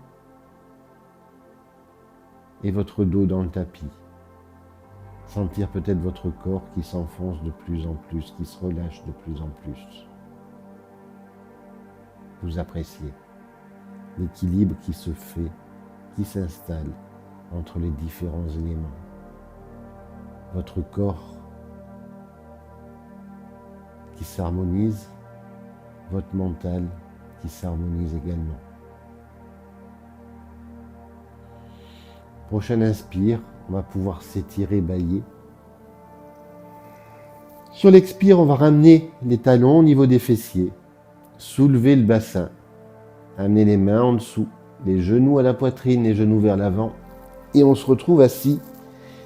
Speaker 1: est votre dos dans le tapis. Sentir peut-être votre corps qui s'enfonce de plus en plus, qui se relâche de plus en plus. Vous appréciez l'équilibre qui se fait, qui s'installe entre les différents éléments. Votre corps qui s'harmonise, votre mental qui s'harmonise également. Prochaine inspire, on va pouvoir s'étirer, bâiller. Sur l'expire, on va ramener les talons au niveau des fessiers, soulever le bassin, amener les mains en dessous, les genoux à la poitrine, les genoux vers l'avant, et on se retrouve assis,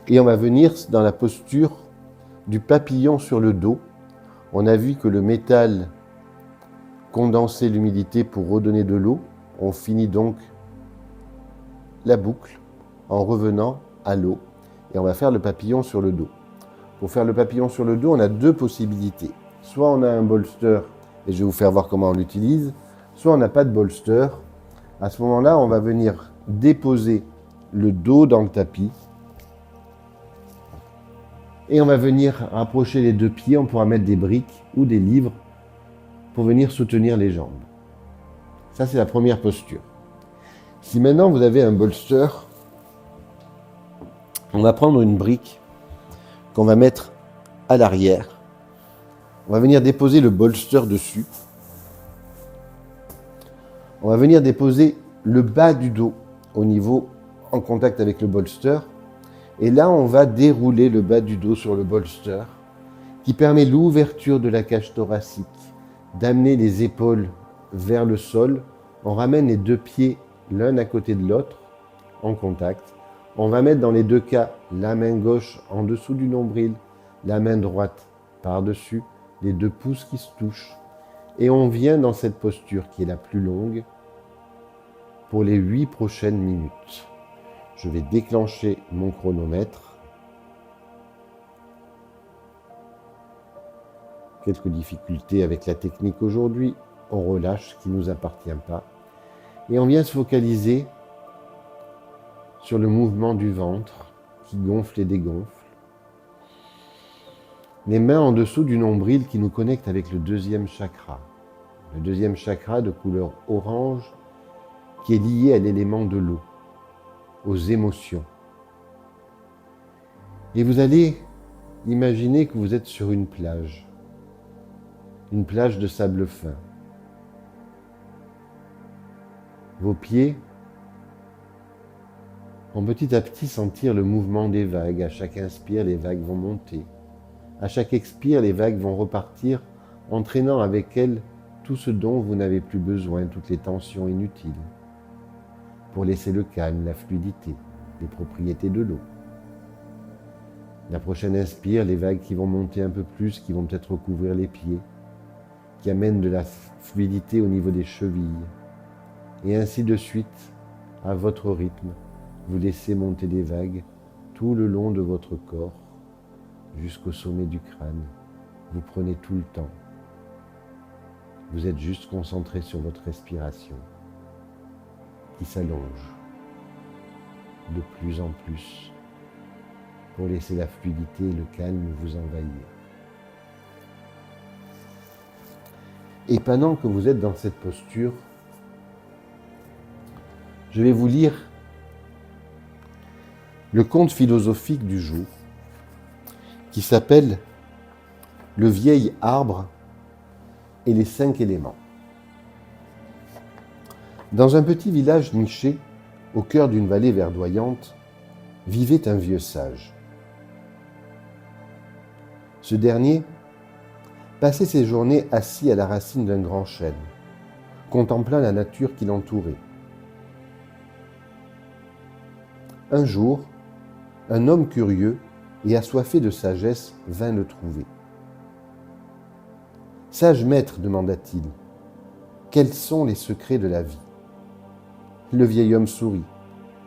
Speaker 1: et on va venir dans la posture du papillon sur le dos. On a vu que le métal condensait l'humidité pour redonner de l'eau. On finit donc la boucle en revenant à l'eau. Et on va faire le papillon sur le dos. Pour faire le papillon sur le dos, on a deux possibilités. Soit on a un bolster, et je vais vous faire voir comment on l'utilise, soit on n'a pas de bolster. À ce moment-là, on va venir déposer le dos dans le tapis. Et on va venir rapprocher les deux pieds, on pourra mettre des briques ou des livres pour venir soutenir les jambes. Ça, c'est la première posture. Si maintenant vous avez un bolster, on va prendre une brique qu'on va mettre à l'arrière On va venir déposer le bolster dessus. On va venir déposer le bas du dos au niveau en contact avec le bolster. Et là, on va dérouler le bas du dos sur le bolster qui permet l'ouverture de la cage thoracique, d'amener les épaules vers le sol. On ramène les deux pieds l'un à côté de l'autre en contact. On va mettre dans les deux cas la main gauche en dessous du nombril, la main droite par-dessus, les deux pouces qui se touchent. Et on vient dans cette posture qui est la plus longue pour les 8 prochaines minutes. Je vais déclencher mon chronomètre. Quelques difficultés avec la technique aujourd'hui. On relâche ce qui ne nous appartient pas. Et on vient se focaliser sur le mouvement du ventre qui gonfle et dégonfle. Les mains en dessous du nombril qui nous connectent avec le deuxième chakra. Le deuxième chakra de couleur orange qui est lié à l'élément de l'eau, aux émotions. Et vous allez imaginer que vous êtes sur une plage de sable fin. Vos pieds vont petit à petit sentir le mouvement des vagues. À chaque inspire, les vagues vont monter. À chaque expire, les vagues vont repartir, entraînant avec elles tout ce dont vous n'avez plus besoin, toutes les tensions inutiles, pour laisser le calme, la fluidité, les propriétés de l'eau. La prochaine inspire, les vagues qui vont monter un peu plus, qui vont peut-être recouvrir les pieds, qui amènent de la fluidité au niveau des chevilles. Et ainsi de suite, à votre rythme, vous laissez monter les vagues tout le long de votre corps, jusqu'au sommet du crâne. Vous prenez tout le temps. Vous êtes juste concentré sur votre respiration, qui s'allonge de plus en plus, pour laisser la fluidité et le calme vous envahir. Et pendant que vous êtes dans cette posture, je vais vous lire le conte philosophique du jour qui s'appelle « Le vieil arbre et les 5 éléments ». Dans un petit village niché, au cœur d'une vallée verdoyante, vivait un vieux sage. Ce dernier passait ses journées assis à la racine d'un grand chêne, contemplant la nature qui l'entourait. Un jour, un homme curieux et assoiffé de sagesse vint le trouver. « Sage maître, demanda-t-il, quels sont les secrets de la vie ?» Le vieil homme sourit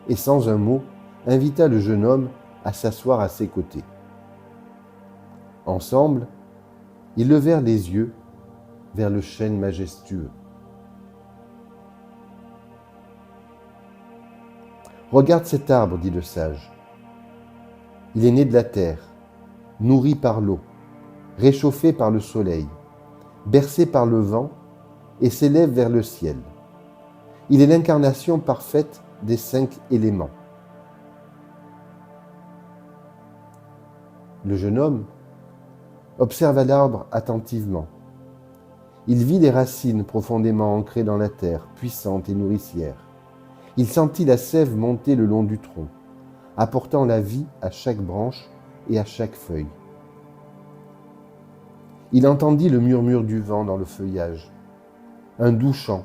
Speaker 1: et, sans un mot, invita le jeune homme à s'asseoir à ses côtés. Ensemble, ils levèrent les yeux vers le chêne majestueux. « Regarde cet arbre, dit le sage. Il est né de la terre, nourri par l'eau, réchauffé par le soleil, bercé par le vent et s'élève vers le ciel. Il est l'incarnation parfaite des 5 éléments. » Le jeune homme observa l'arbre attentivement. Il vit les racines profondément ancrées dans la terre, puissantes et nourricières. Il sentit la sève monter le long du tronc, apportant la vie à chaque branche et à chaque feuille. Il entendit le murmure du vent dans le feuillage, un doux chant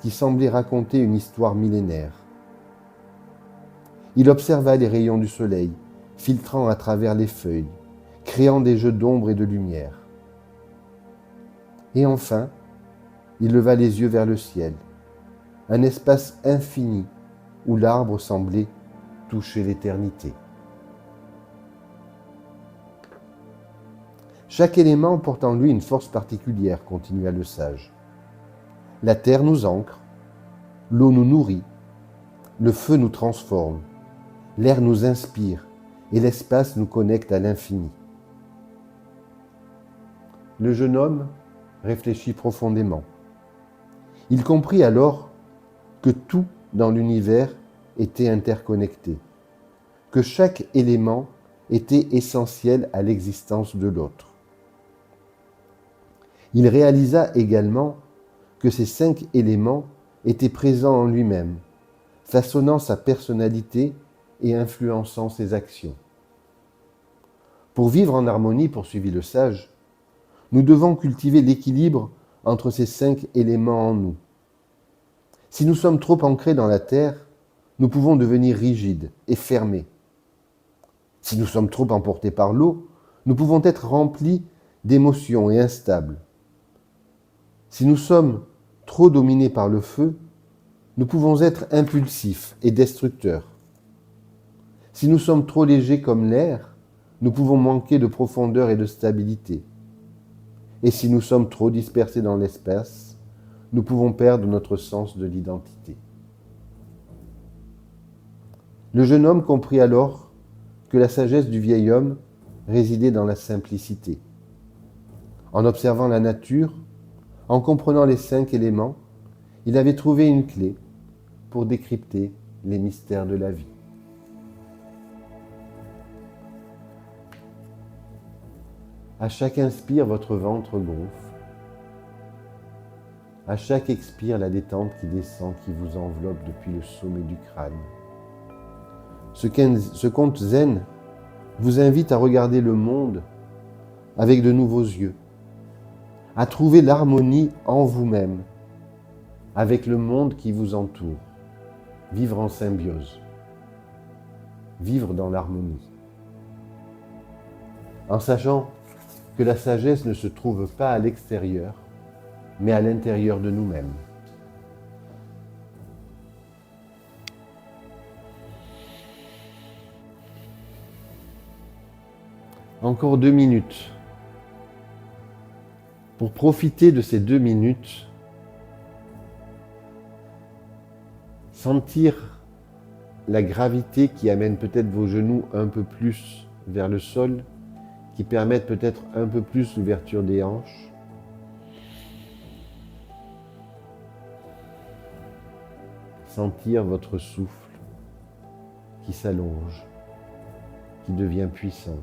Speaker 1: qui semblait raconter une histoire millénaire. Il observa les rayons du soleil, filtrant à travers les feuilles, créant des jeux d'ombre et de lumière. Et enfin, il leva les yeux vers le ciel, un espace infini où l'arbre semblait toucher l'éternité. Chaque élément porte en lui une force particulière, continua le sage. La terre nous ancre, l'eau nous nourrit, le feu nous transforme, l'air nous inspire et l'espace nous connecte à l'infini. Le jeune homme réfléchit profondément. Il comprit alors que tout dans l'univers était interconnecté, que chaque élément était essentiel à l'existence de l'autre. Il réalisa également que ces 5 éléments étaient présents en lui-même, façonnant sa personnalité et influençant ses actions. Pour vivre en harmonie, poursuivit le sage, nous devons cultiver l'équilibre entre ces 5 éléments en nous. Si nous sommes trop ancrés dans la terre, nous pouvons devenir rigides et fermés. Si nous sommes trop emportés par l'eau, nous pouvons être remplis d'émotions et instables. Si nous sommes trop dominés par le feu, nous pouvons être impulsifs et destructeurs. Si nous sommes trop légers comme l'air, nous pouvons manquer de profondeur et de stabilité. Et si nous sommes trop dispersés dans l'espace, nous pouvons perdre notre sens de l'identité. Le jeune homme comprit alors que la sagesse du vieil homme résidait dans la simplicité. En observant la nature, en comprenant les 5 éléments, il avait trouvé une clé pour décrypter les mystères de la vie. À chaque inspire, votre ventre gonfle. À chaque expire, la détente qui descend, qui vous enveloppe depuis le sommet du crâne. Ce conte zen vous invite à regarder le monde avec de nouveaux yeux, à trouver l'harmonie en vous-même, avec le monde qui vous entoure, vivre en symbiose, vivre dans l'harmonie. En sachant que la sagesse ne se trouve pas à l'extérieur, mais à l'intérieur de nous-mêmes. Encore 2 minutes. Pour profiter de ces 2 minutes, sentir la gravité qui amène peut-être vos genoux un peu plus vers le sol, qui permettent peut-être un peu plus l'ouverture des hanches. Sentir votre souffle qui s'allonge, qui devient puissant.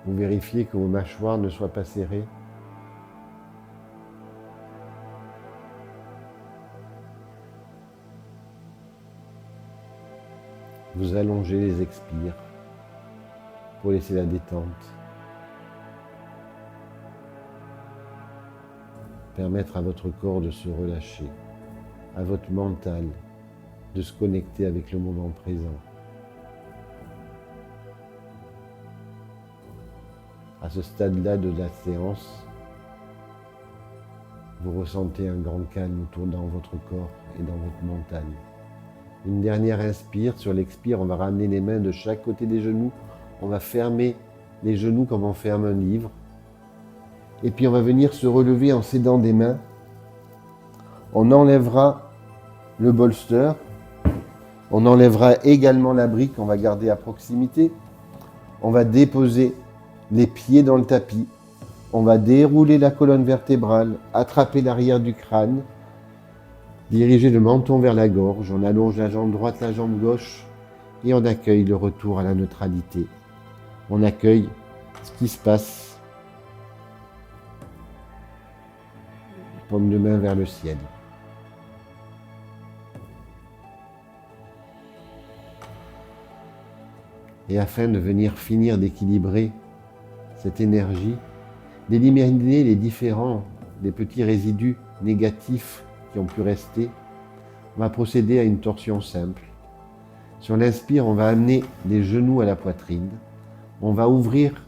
Speaker 1: Vous vérifiez que vos mâchoires ne soient pas serrées. Vous allongez les expires pour laisser la détente. Permettre à votre corps de se relâcher, à votre mental de se connecter avec le moment présent. À ce stade-là de la séance, vous ressentez un grand calme autour dans votre corps et dans votre mental. Une dernière inspire, sur l'expire, on va ramener les mains de chaque côté des genoux, on va fermer les genoux comme on ferme un livre, et puis on va venir se relever en s'aidant des mains. On enlèvera le bolster, on enlèvera également la brique qu'on va garder à proximité, on va déposer les pieds dans le tapis, on va dérouler la colonne vertébrale, attraper l'arrière du crâne, diriger le menton vers la gorge, on allonge la jambe droite, la jambe gauche, et on accueille le retour à la neutralité. On accueille ce qui se passe. Paume de main vers le ciel. Et afin de venir finir d'équilibrer cette énergie, d'éliminer les petits résidus négatifs qui ont pu rester, on va procéder à une torsion simple. Sur l'inspire, on va amener les genoux à la poitrine. On va ouvrir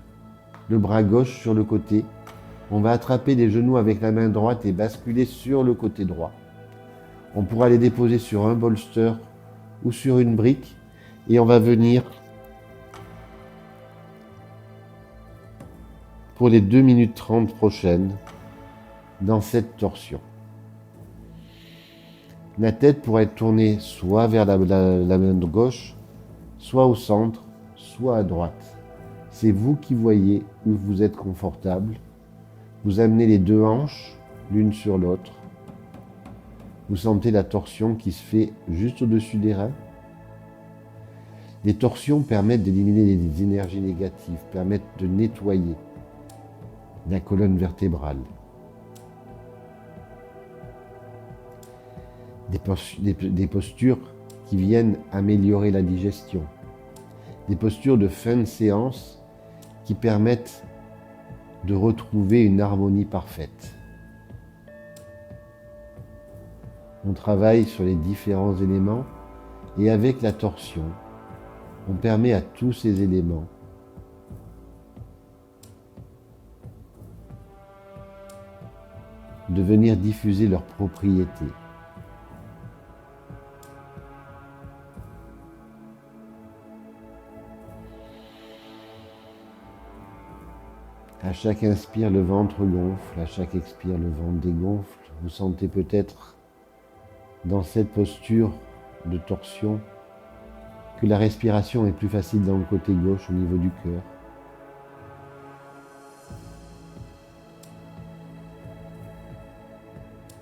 Speaker 1: le bras gauche sur le côté. On va attraper les genoux avec la main droite et basculer sur le côté droit. On pourra les déposer sur un bolster ou sur une brique et on va venir pour les 2 minutes 30 prochaines dans cette torsion. La tête pourra être tournée soit vers la main gauche, soit au centre, soit à droite. C'est vous qui voyez où vous êtes confortable. Vous amenez les deux hanches l'une sur l'autre. Vous sentez la torsion qui se fait juste au-dessus des reins. Les torsions permettent d'éliminer les énergies négatives, permettent de nettoyer la colonne vertébrale. Des postures qui viennent améliorer la digestion. Des postures de fin de séance qui permettent de retrouver une harmonie parfaite. On travaille sur les différents éléments et avec la torsion, on permet à tous ces éléments de venir diffuser leurs propriétés. À chaque inspire, le ventre gonfle, à chaque expire, le ventre dégonfle. Vous sentez peut-être dans cette posture de torsion que la respiration est plus facile dans le côté gauche au niveau du cœur.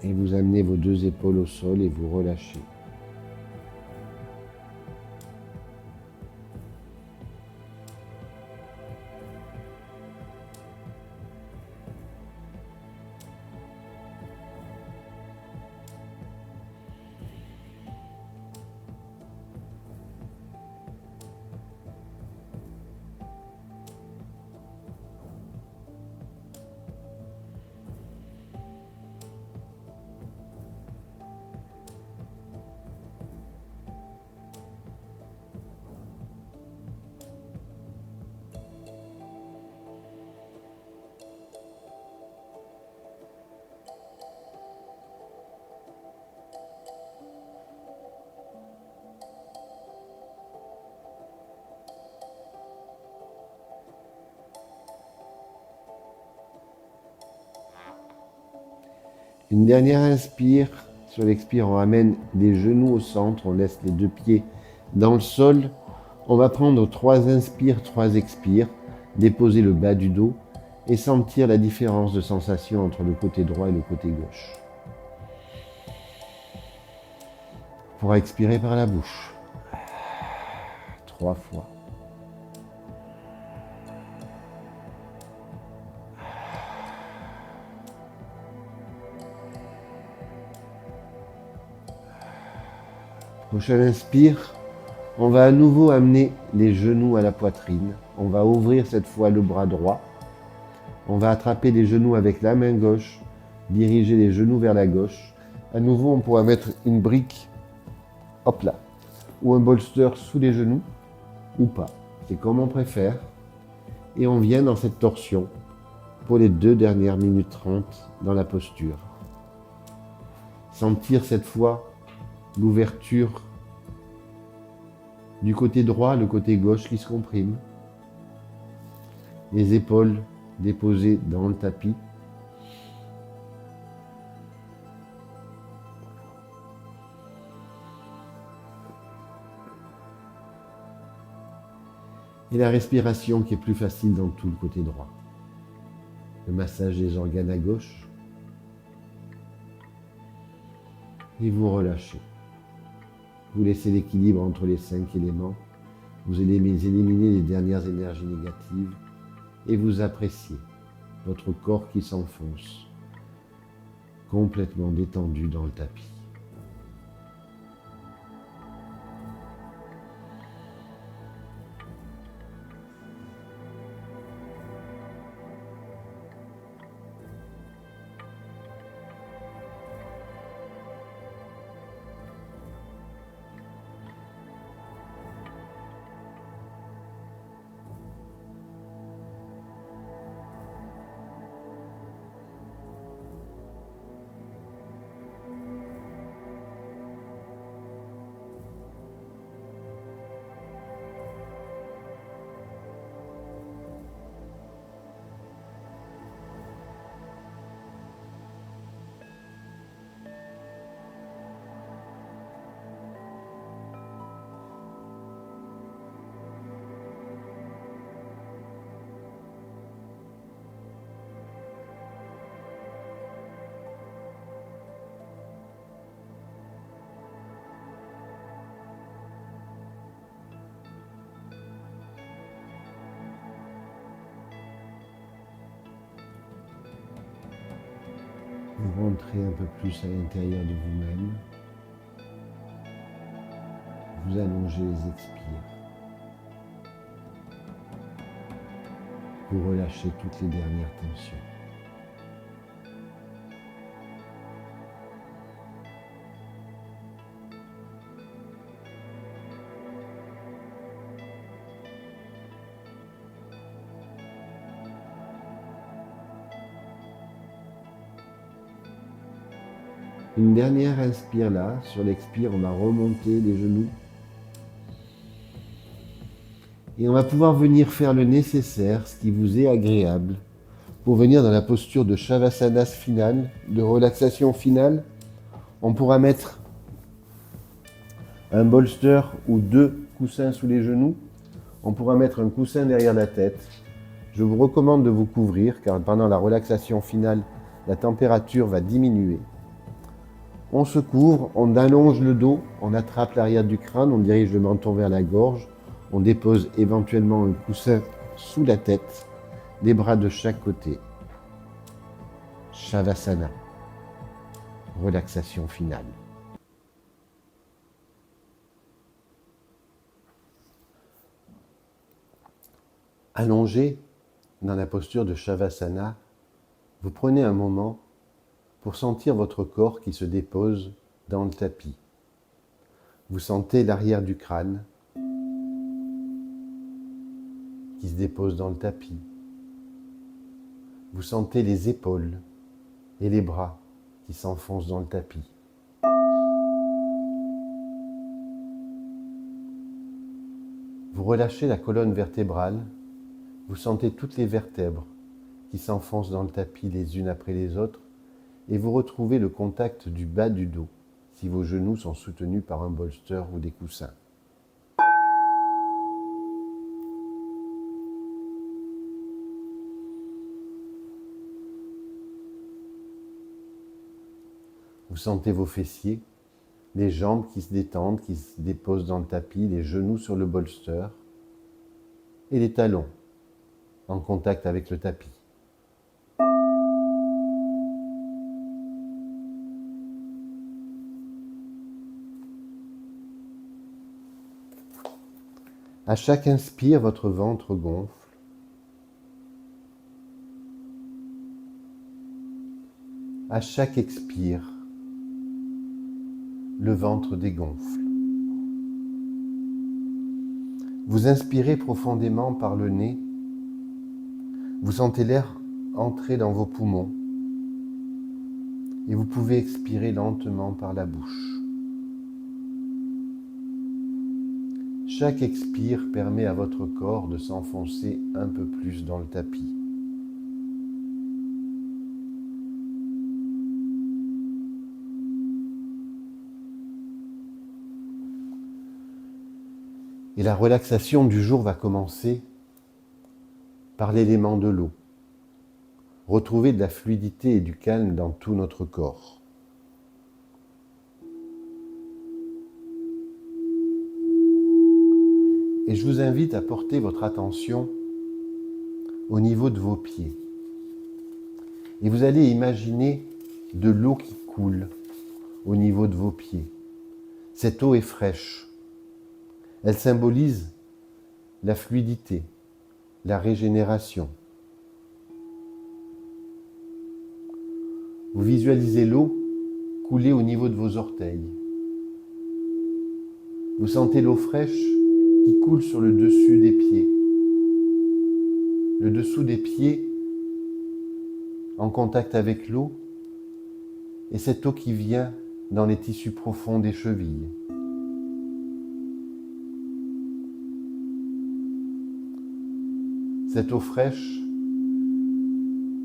Speaker 1: Et vous amenez vos deux épaules au sol et vous relâchez. Une dernière inspire. Sur l'expire, on ramène les genoux au centre, on laisse les deux pieds dans le sol. On va prendre 3 inspires, 3 expires, déposer le bas du dos et sentir la différence de sensation entre le côté droit et le côté gauche. On pourra expirer par la bouche. 3 fois. Prochain inspire, on va à nouveau amener les genoux à la poitrine. On va ouvrir cette fois le bras droit. On va attraper les genoux avec la main gauche, diriger les genoux vers la gauche. À nouveau, on pourra mettre une brique, hop là, ou un bolster sous les genoux, ou pas. C'est comme on préfère. Et on vient dans cette torsion pour les 2 dernières minutes 30 dans la posture. Sentir cette fois l'ouverture du côté droit, le côté gauche qui se comprime. Les épaules déposées dans le tapis. Et la respiration qui est plus facile dans tout le côté droit. Le massage des organes à gauche. Et vous relâchez. Vous laissez l'équilibre entre les 5 éléments. Vous éliminez les dernières énergies négatives. Et vous appréciez votre corps qui s'enfonce, complètement détendu dans le tapis. Vous rentrez un peu plus à l'intérieur de vous-même. Vous allongez les expires. Vous relâchez toutes les dernières tensions. Une dernière inspire là. Sur l'expire, on va remonter les genoux. Et on va pouvoir venir faire le nécessaire, ce qui vous est agréable, pour venir dans la posture de Shavasana finale, de relaxation finale. On pourra mettre un bolster ou 2 coussins sous les genoux. On pourra mettre un coussin derrière la tête. Je vous recommande de vous couvrir, car pendant la relaxation finale, la température va diminuer. On se couvre, on allonge le dos, on attrape l'arrière du crâne, on dirige le menton vers la gorge, on dépose éventuellement un coussin sous la tête, les bras de chaque côté. Shavasana, relaxation finale. Allongé dans la posture de Shavasana, vous prenez un moment pour sentir votre corps qui se dépose dans le tapis. Vous sentez l'arrière du crâne qui se dépose dans le tapis. Vous sentez les épaules et les bras qui s'enfoncent dans le tapis. Vous relâchez la colonne vertébrale. Vous sentez toutes les vertèbres qui s'enfoncent dans le tapis les unes après les autres et vous retrouvez le contact du bas du dos si vos genoux sont soutenus par un bolster ou des coussins. Vous sentez vos fessiers, les jambes qui se détendent, qui se déposent dans le tapis, les genoux sur le bolster et les talons en contact avec le tapis. À chaque inspire, votre ventre gonfle. À chaque expire, le ventre dégonfle. Vous inspirez profondément par le nez. Vous sentez l'air entrer dans vos poumons. Et vous pouvez expirer lentement par la bouche. Chaque expire permet à votre corps de s'enfoncer un peu plus dans le tapis. Et la relaxation du jour va commencer par l'élément de l'eau. Retrouver de la fluidité et du calme dans tout notre corps. Et je vous invite à porter votre attention au niveau de vos pieds. Et vous allez imaginer de l'eau qui coule au niveau de vos pieds. Cette eau est fraîche. Elle symbolise la fluidité, la régénération. Vous visualisez l'eau couler au niveau de vos orteils. Vous sentez l'eau fraîche qui coule sur le dessus des pieds. Le dessous des pieds en contact avec l'eau et cette eau qui vient dans les tissus profonds des chevilles. Cette eau fraîche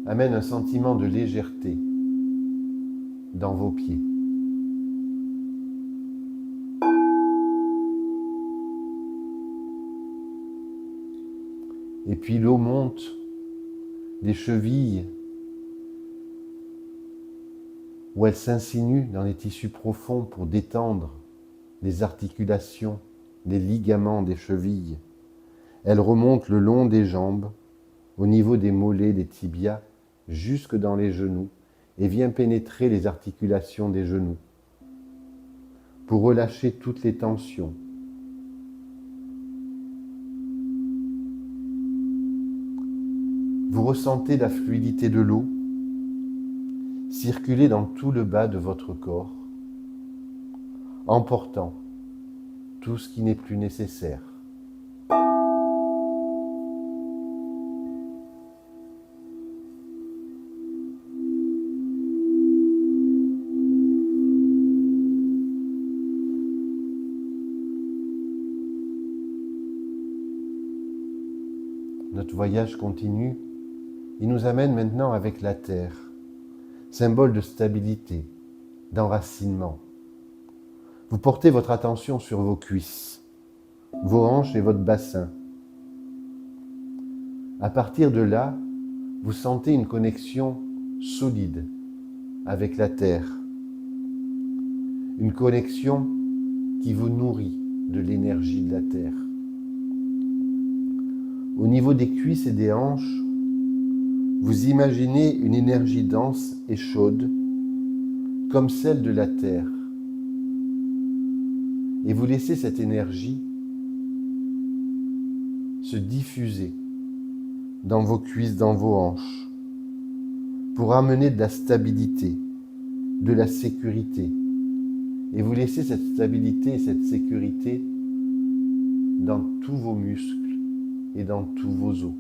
Speaker 1: amène un sentiment de légèreté dans vos pieds. Et puis l'eau monte des chevilles où elle s'insinue dans les tissus profonds pour détendre les articulations, les ligaments des chevilles. Elle remonte le long des jambes, au niveau des mollets, des tibias, jusque dans les genoux, et vient pénétrer les articulations des genoux pour relâcher toutes les tensions. Vous ressentez la fluidité de l'eau circuler dans tout le bas de votre corps, emportant tout ce qui n'est plus nécessaire. Notre voyage continue. Il nous amène maintenant avec la terre, symbole de stabilité, d'enracinement. Vous portez votre attention sur vos cuisses, vos hanches et votre bassin. À partir de là, vous sentez une connexion solide avec la terre. Une connexion qui vous nourrit de l'énergie de la terre. Au niveau des cuisses et des hanches, vous imaginez une énergie dense et chaude, comme celle de la terre. Et vous laissez cette énergie se diffuser dans vos cuisses, dans vos hanches, pour amener de la stabilité, de la sécurité. Et vous laissez cette stabilité et cette sécurité dans tous vos muscles et dans tous vos os.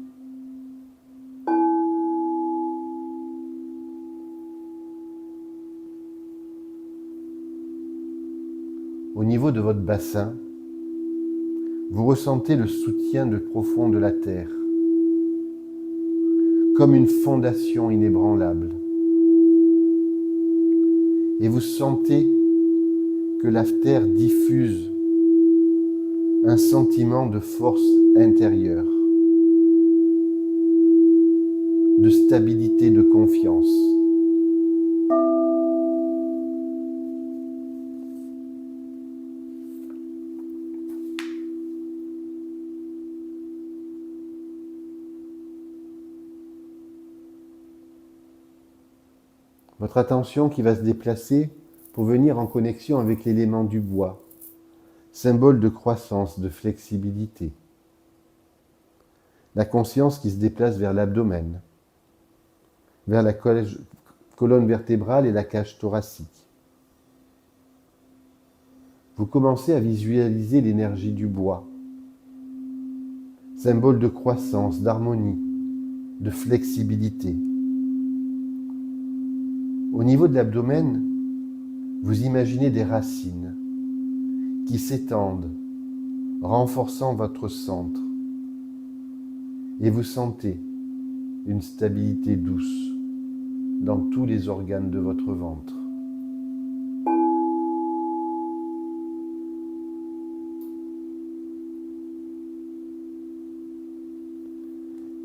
Speaker 1: Au niveau de votre bassin, vous ressentez le soutien profond de la terre, comme une fondation inébranlable. Et vous sentez que la terre diffuse un sentiment de force intérieure, de stabilité, de confiance. Votre attention qui va se déplacer pour venir en connexion avec l'élément du bois, symbole de croissance, de flexibilité. La conscience qui se déplace vers l'abdomen, vers la colonne vertébrale et la cage thoracique. Vous commencez à visualiser l'énergie du bois, symbole de croissance, d'harmonie, de flexibilité. Au niveau de l'abdomen, vous imaginez des racines qui s'étendent, renforçant votre centre. Et vous sentez une stabilité douce dans tous les organes de votre ventre.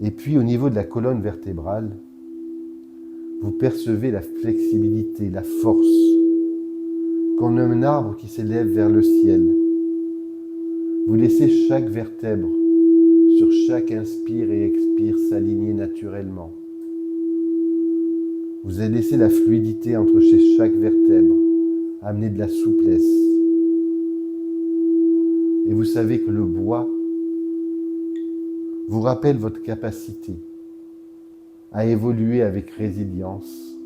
Speaker 1: Et puis au niveau de la colonne vertébrale, vous percevez la flexibilité, la force, comme un arbre qui s'élève vers le ciel. Vous laissez chaque vertèbre, sur chaque inspire et expire, s'aligner naturellement. Vous avez laissé la fluidité entre chaque vertèbre, amener de la souplesse. Et vous savez que le bois vous rappelle votre capacité à évoluer avec résilience,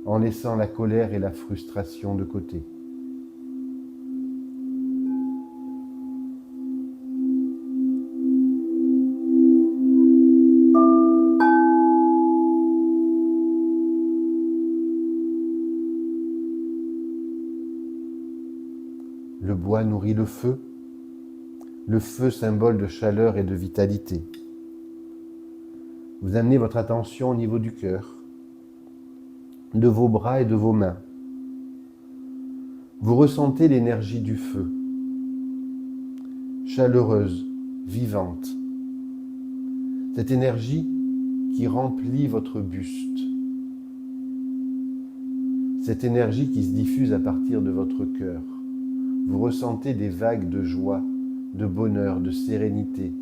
Speaker 1: en laissant la colère et la frustration de côté. Le bois nourrit le feu symbole de chaleur et de vitalité. Vous amenez votre attention au niveau du cœur, de vos bras et de vos mains. Vous ressentez l'énergie du feu, chaleureuse, vivante. Cette énergie qui remplit votre buste. Cette énergie qui se diffuse à partir de votre cœur. Vous ressentez des vagues de joie, de bonheur, de sérénité,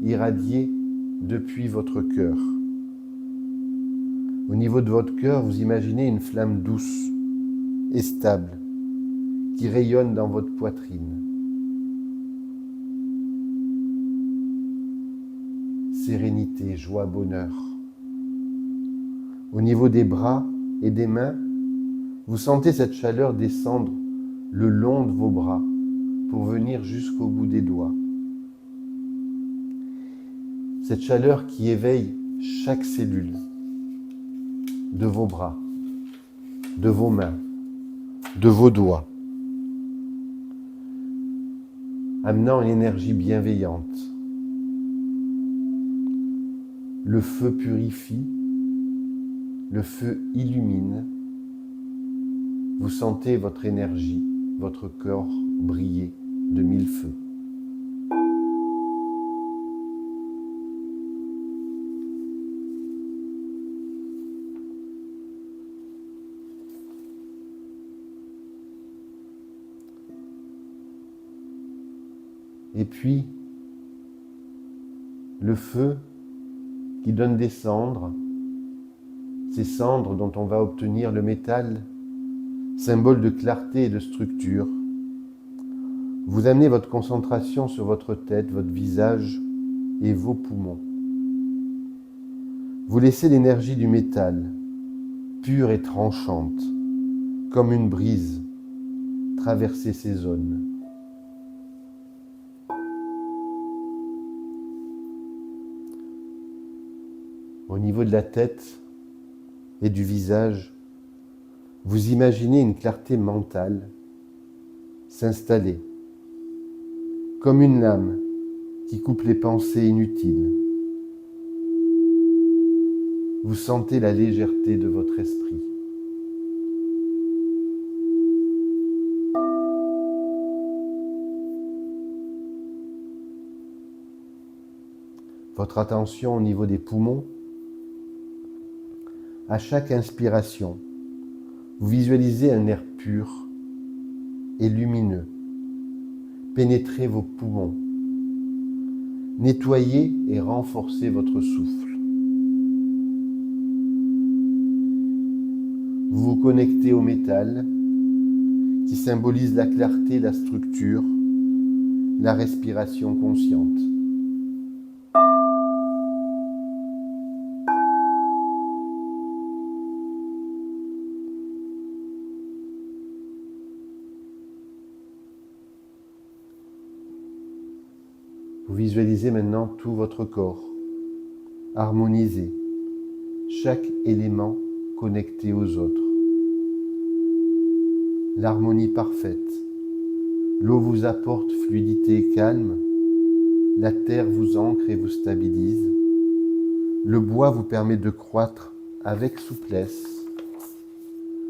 Speaker 1: irradiées depuis votre cœur. Au niveau de votre cœur, vous imaginez une flamme douce et stable qui rayonne dans votre poitrine. Sérénité, joie, bonheur. Au niveau des bras et des mains, vous sentez cette chaleur descendre le long de vos bras pour venir jusqu'au bout des doigts. Cette chaleur qui éveille chaque cellule de vos bras, de vos mains, de vos doigts, amenant une énergie bienveillante. Le feu purifie, le feu illumine. Vous sentez votre énergie, votre corps briller de mille feux. Et puis, le feu qui donne des cendres, ces cendres dont on va obtenir le métal, symbole de clarté et de structure. Vous amenez votre concentration sur votre tête, votre visage et vos poumons. Vous laissez l'énergie du métal, pure et tranchante, comme une brise, traverser ces zones. Au niveau de la tête et du visage, vous imaginez une clarté mentale s'installer, comme une lame qui coupe les pensées inutiles. Vous sentez la légèreté de votre esprit. Votre attention au niveau des poumons. À chaque inspiration, vous visualisez un air pur et lumineux pénétrer vos poumons, nettoyer et renforcer votre souffle. Vous vous connectez au métal qui symbolise la clarté, la structure, la respiration consciente. Vous visualisez maintenant tout votre corps, harmonisé, chaque élément connecté aux autres. L'harmonie parfaite. L'eau vous apporte fluidité et calme. La terre vous ancre et vous stabilise. Le bois vous permet de croître avec souplesse.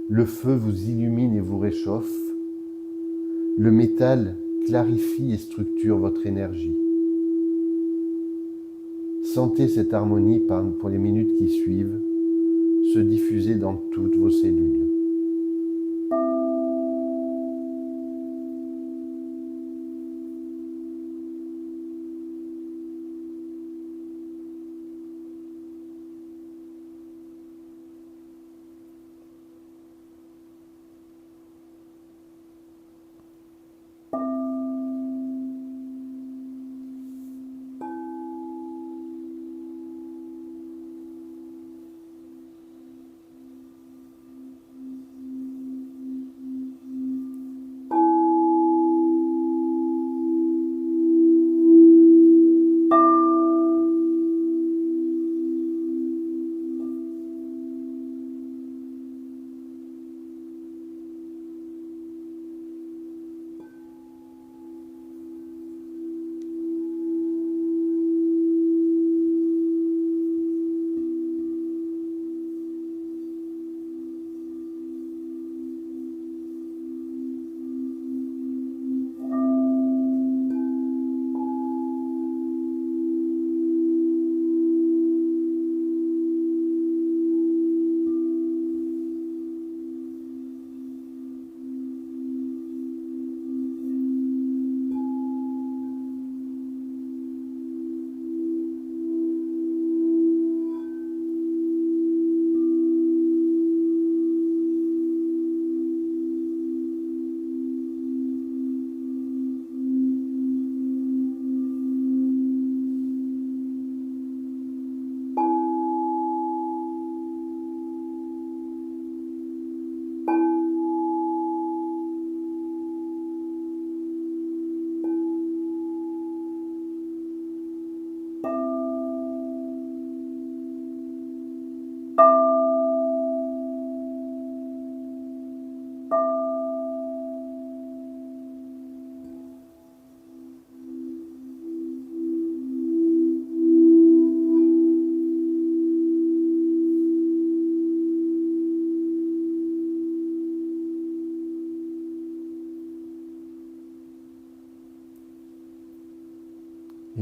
Speaker 1: Le feu vous illumine et vous réchauffe. Le métal clarifie et structure votre énergie. Sentez cette harmonie pour les minutes qui suivent se diffuser dans toutes vos cellules.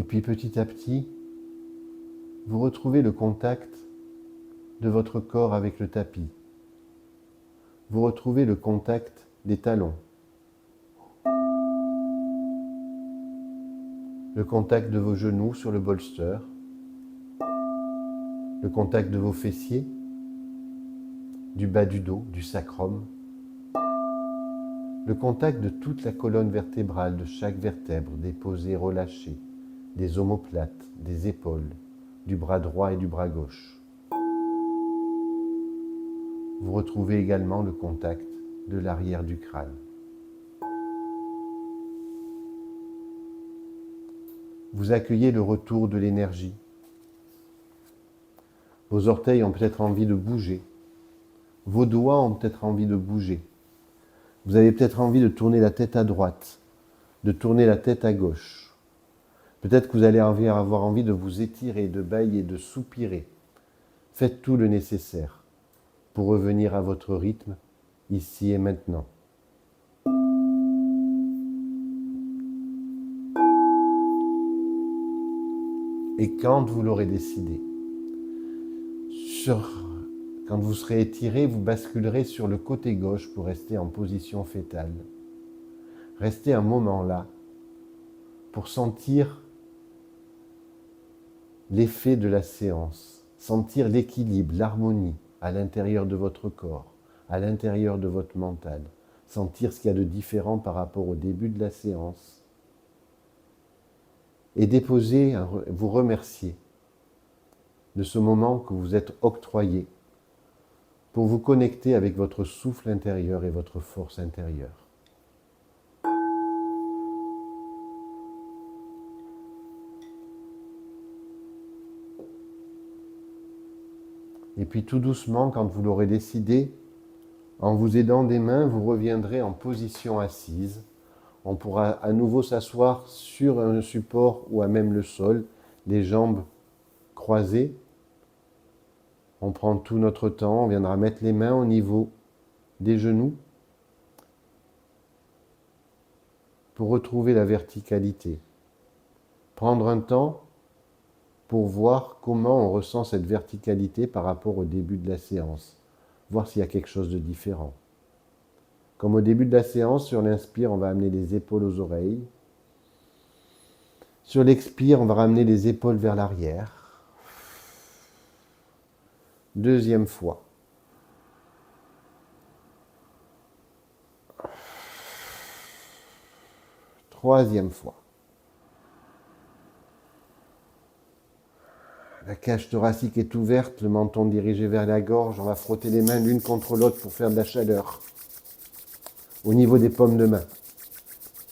Speaker 1: puis petit à petit, vous retrouvez le contact de votre corps avec le tapis. Vous retrouvez le contact des talons. Le contact de vos genoux sur le bolster. Le contact de vos fessiers, du bas du dos, du sacrum. Le contact de toute la colonne vertébrale, de chaque vertèbre, déposée, relâchée, des omoplates, des épaules, du bras droit et du bras gauche. Vous retrouvez également le contact de l'arrière du crâne. Vous accueillez le retour de l'énergie. Vos orteils ont peut-être envie de bouger. Vos doigts ont peut-être envie de bouger. Vous avez peut-être envie de tourner la tête à droite, de tourner la tête à gauche. Peut-être que vous allez avoir envie de vous étirer, de bâiller, de soupirer. Faites tout le nécessaire pour revenir à votre rythme, ici et maintenant. Et quand vous l'aurez décidé, quand vous serez étiré, vous basculerez sur le côté gauche pour rester en position fétale. Restez un moment là pour sentir l'effet de la séance, sentir l'équilibre, l'harmonie à l'intérieur de votre corps, à l'intérieur de votre mental, sentir ce qu'il y a de différent par rapport au début de la séance et vous remercier de ce moment que vous êtes octroyé pour vous connecter avec votre souffle intérieur et votre force intérieure. Et puis tout doucement, quand vous l'aurez décidé, en vous aidant des mains, vous reviendrez en position assise. On pourra à nouveau s'asseoir sur un support ou à même le sol, les jambes croisées. On prend tout notre temps, on viendra mettre les mains au niveau des genoux pour retrouver la verticalité. Prendre un temps pour voir comment on ressent cette verticalité par rapport au début de la séance. Voir s'il y a quelque chose de différent. Comme au début de la séance, sur l'inspire, on va amener les épaules aux oreilles. Sur l'expire, on va ramener les épaules vers l'arrière. Deuxième fois. Troisième fois. La cage thoracique est ouverte, le menton dirigé vers la gorge. On va frotter les mains l'une contre l'autre pour faire de la chaleur au niveau des paumes de main.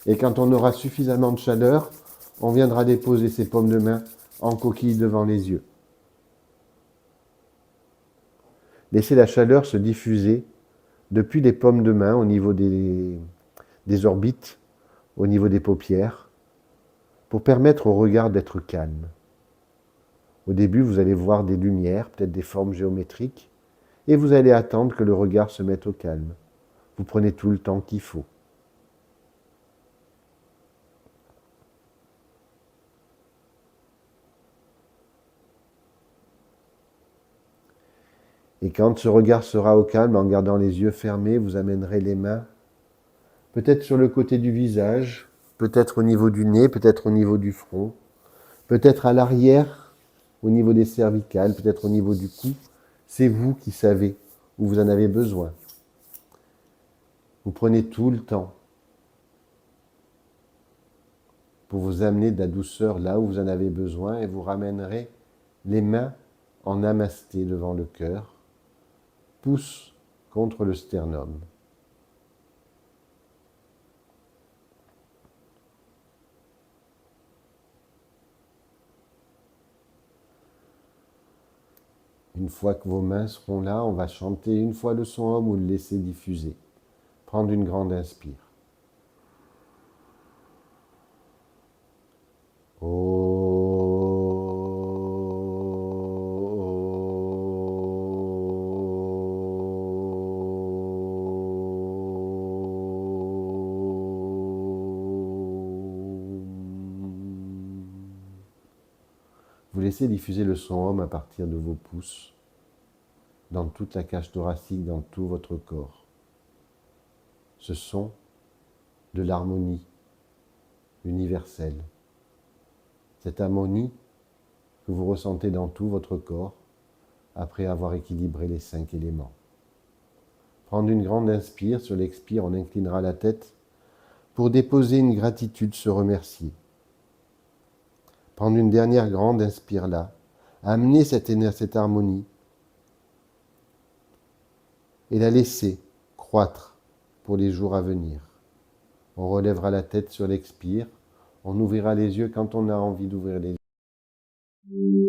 Speaker 1: Et quand on aura suffisamment de chaleur, on viendra déposer ces paumes de main en coquille devant les yeux. Laissez la chaleur se diffuser depuis les paumes de main au niveau des orbites, au niveau des paupières, pour permettre au regard d'être calme. Au début, vous allez voir des lumières, peut-être des formes géométriques, et vous allez attendre que le regard se mette au calme. Vous prenez tout le temps qu'il faut. Et quand ce regard sera au calme, en gardant les yeux fermés, vous amènerez les mains peut-être sur le côté du visage, peut-être au niveau du nez, peut-être au niveau du front, peut-être à l'arrière, au niveau des cervicales, peut-être au niveau du cou. C'est vous qui savez où vous en avez besoin. Vous prenez tout le temps pour vous amener de la douceur là où vous en avez besoin et vous ramènerez les mains en namasté devant le cœur, pouce contre le sternum. Une fois que vos mains seront là, on va chanter une fois le son Om ou le laisser diffuser. Prendre une grande inspire. Vous laissez diffuser le son Om à partir de vos pouces, dans toute la cage thoracique, dans tout votre corps. Ce son de l'harmonie universelle. Cette harmonie que vous ressentez dans tout votre corps après avoir équilibré les 5 éléments. Prendre une grande inspire, sur l'expire, on inclinera la tête pour déposer une gratitude, se remercier. Prendre une dernière grande inspire là, amener cette harmonie et la laisser croître pour les jours à venir. On relèvera la tête sur l'expire, on ouvrira les yeux quand on a envie d'ouvrir les yeux.